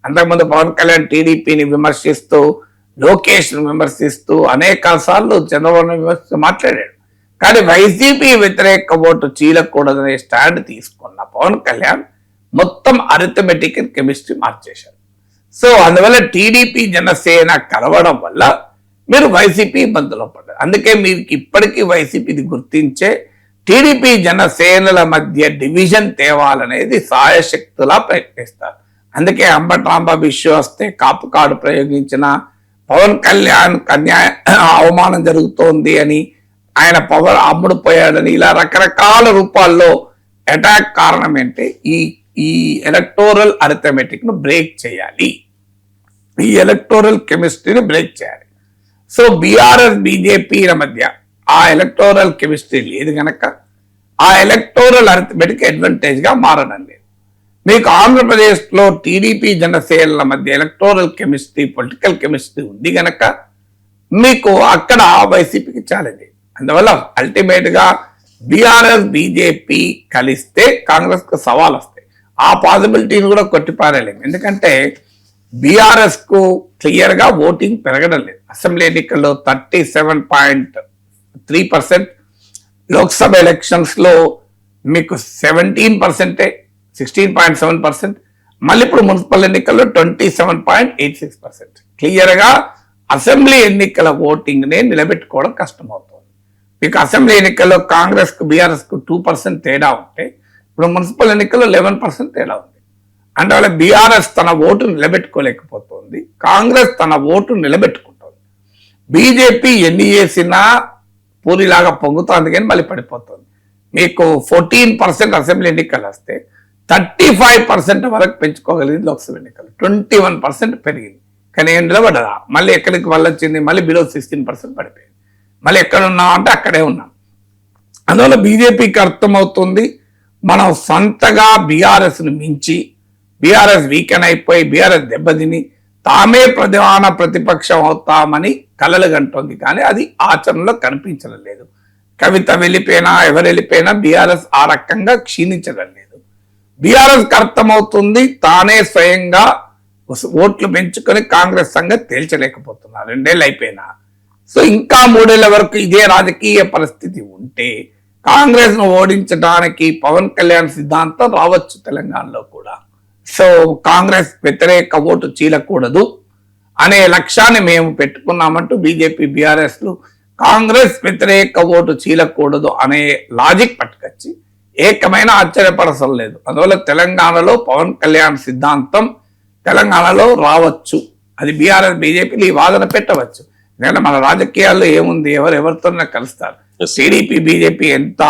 అంతకుముందు పవన్ కళ్యాణ్ టీడీపీని విమర్శిస్తూ, లోకేష్ విమర్శిస్తూ అనేక సార్లు చంద్రబాబు విమర్శిస్తూ మాట్లాడాడు. కానీ వైసీపీ వ్యతిరేక ఓటు చీలకూడదు అనే స్టాండ్ తీసుకున్న పవన్ కళ్యాణ్ మొత్తం అరిథమెటిక్ అండ్ కెమిస్ట్రీ మార్చేశారు. సో అందువల్ల టీడీపీ జనసేన కలవడం వల్ల మీరు వైసీపీ ఇబ్బందులో పడ్డారు. అందుకే మీకు ఇప్పటికీ వైసీపీని గుర్తించే టీడీపీ జనసేనల మధ్య డివిజన్ తేవాలనేది సాయశక్తులా ప్రయత్నిస్తారు. అందుకే అంబటి రాంబాబు ఇష్యూ వస్తే కాపు కార్డు ప్రయోగించిన, పవన్ కళ్యాణ్ అవమానం జరుగుతోంది అని, ఆయన పవర్ అమ్ముడు పోయాడని, ఇలా రకరకాల రూపాల్లో అటాక్ కారణం ఏంటి, ఈ ఎలక్టోరల్ అరిథమెటిక్ ను బ్రేక్ చేయాలి, ఈ ఎలక్టోరల్ కెమిస్ట్రీని బ్రేక్ చేయాలి. సో బీఆర్ఎస్ బీజేపీల మధ్య ఆ ఎలక్టోరల్ కెమిస్ట్రీ లేదు కనుక ఆ ఎలక్టోరల్ అరిథమెటిక్ అడ్వాంటేజ్ గా మారడం లేదు. మీకు ఆంధ్రప్రదేశ్ లో టీడీపీ జనసేనల మధ్య ఎలక్టోరల్ కెమిస్ట్రీ, పొలిటికల్ కెమిస్ట్రీ ఉంది కనుక మీకు అక్కడ వైసీపీకి ఛాలెంజ్. అందువల్ల అల్టిమేట్ గా బీఆర్ఎస్ బీజేపీ కలిస్తే కాంగ్రెస్ కు సవాల్ వస్తాయి. ఆ పాసిబిలిటీని కూడా కొట్టిపారేలేము. ఎందుకంటే బీఆర్ఎస్ కు క్లియర్ గా ఓటింగ్ పెరగడం లేదు. అసెంబ్లీ ఎన్నికల్లో 37.3%, లోక్సభ ఎలక్షన్స్ లో మీకు 17%, 16.7%, మళ్ళీ ఇప్పుడు మున్సిపల్ ఎన్నికల్లో 27.86%. క్లియర్ గా అసెంబ్లీ ఎన్నికల ఓటింగ్ నే నిలబెట్టుకోవడం కష్టమవుతుంది. మీకు అసెంబ్లీ ఎన్నికల్లో కాంగ్రెస్ కు బీఆర్ఎస్ కు 2% తేడా ఉంటే ఇప్పుడు మున్సిపల్ ఎన్నికల్లో 11% తేడా ఉంది. అందువల్ల బీఆర్ఎస్ తన ఓటు నిలబెట్టుకోలేకపోతుంది, కాంగ్రెస్ తన ఓటు నిలబెట్టుకుంటుంది. బీజేపీ ఎన్ని చేసినా పూరిలాగా పొంగుతోంది కానీ మళ్ళీ పడిపోతుంది. మీకు 14% అసెంబ్లీ ఎన్నికలు వస్తే 35% వరకు పెంచుకోగలిగింది లోక్సభ ఎన్నికలు, 21% పెరిగింది. కానీ ఏం నిలబడదా, మళ్ళీ ఎక్కడికి వచ్చింది, మళ్ళీ బిలో 16% పడిపోయింది. మళ్ళీ ఎక్కడ ఉన్నాం అంటే అక్కడే ఉన్నాం. అందువల్ల బీజేపీకి అర్థమవుతుంది మనం సొంతగా బీఆర్ఎస్ను మించి, బీఆర్ఎస్ వీకెన్ అయిపోయి బీఆర్ఎస్ దెబ్బతిని తామే ప్రధాన ప్రతిపక్షం అవుతామని కలలు కంటోంది. కానీ అది ఆచరణలో కనిపించడం లేదు. కవిత వెళ్ళిపోయినా ఎవరు వెళ్ళిపోయినా బీఆర్ఎస్ ఆ రకంగా క్షీణించడం లేదు. బీఆర్ఎస్కి అర్థమవుతుంది తానే స్వయంగా ఓట్లు పెంచుకొని కాంగ్రెస్ సంగతి తేల్చలేకపోతున్నారు. 2 ఏళ్ళు అయిపోయినా. సో ఇంకా 3 ఏళ్ల వరకు ఇదే రాజకీయ పరిస్థితి ఉంటే కాంగ్రెస్ ను ఓడించడానికి పవన్ కళ్యాణ్ సిద్ధాంతం రావచ్చు తెలంగాణలో కూడా. సో కాంగ్రెస్ వ్యతిరేక ఓటు చీలకూడదు అనే లక్ష్యాన్ని మేము పెట్టుకున్నామంటూ బీజేపీ బీఆర్ఎస్లు కాంగ్రెస్ వ్యతిరేక ఓటు చీలకూడదు అనే లాజిక్ పట్టుకొచ్చి ఏకమైన ఆశ్చర్యపడసం లేదు. అందువల్ల తెలంగాణలో పవన్ కళ్యాణ్ సిద్ధాంతం తెలంగాణలో రావచ్చు. అది బీఆర్ఎస్ బీజేపీలు ఈ వాదన పెట్టవచ్చు. ఎందుకంటే మన రాజకీయాల్లో ఏముంది, ఎవరితోనే కలుస్తారు. టీడీపీ బీజేపీ ఎంత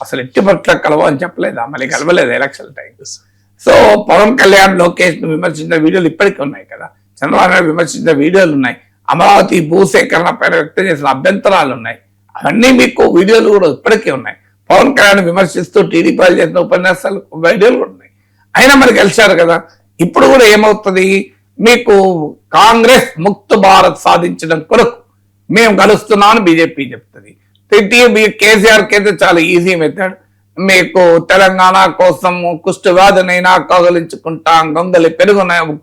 అసలు ఎట్టి పట్ల కలవ అని చెప్పలేదా, మళ్ళీ కలవలేదు election time. So Pawan Kalyan Lokesh ను విమర్శించిన వీడియోలు ఇప్పటికీ ఉన్నాయి కదా. చంద్రబాబు నాయుడు విమర్శించిన వీడియోలు ఉన్నాయి, అమరావతి భూసేకరణ పైన వ్యక్తం చేసిన అభ్యంతరాలు ఉన్నాయి, అవన్నీ మీకు వీడియోలు కూడా ఇప్పటికీ ఉన్నాయి. పవన్ కళ్యాణ్ విమర్శిస్తూ టీడీపీ వాళ్ళు చేసిన ఉపన్యాసాలు వీడియోలు కూడా ఉన్నాయి. అయినా మరి గెలిచారు కదా. ఇప్పుడు కూడా ఏమవుతుంది, మీకు కాంగ్రెస్ ముక్త భారత్ సాధించడం కొరకు మేము కలుస్తున్నామని బీజేపీ చెప్తుంది. కేసీఆర్ కి అయితే చాలా ఈజీ మెథడ్, మీకు తెలంగాణ కోసం కుష్టు వ్యాధినైనా కౌగలించుకుంటాం, గొంగలి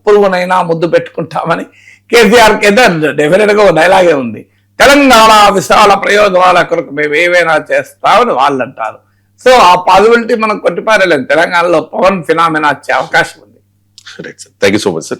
పురుగునైనా ముద్దు పెట్టుకుంటామని కేసీఆర్ కి అయితే డెఫినెట్ గా ఒక డైలాగే ఉంది. తెలంగాణ విశాల ప్రయోజనాల కొరకు మేము ఏవైనా చేస్తామని వాళ్ళు అంటారు. సో ఆ పాసిబిలిటీ మనం కొట్టిపారేలేదు. తెలంగాణలో పవన్ ఫినామినా వచ్చే అవకాశం ఉంది. Thank you so much sir.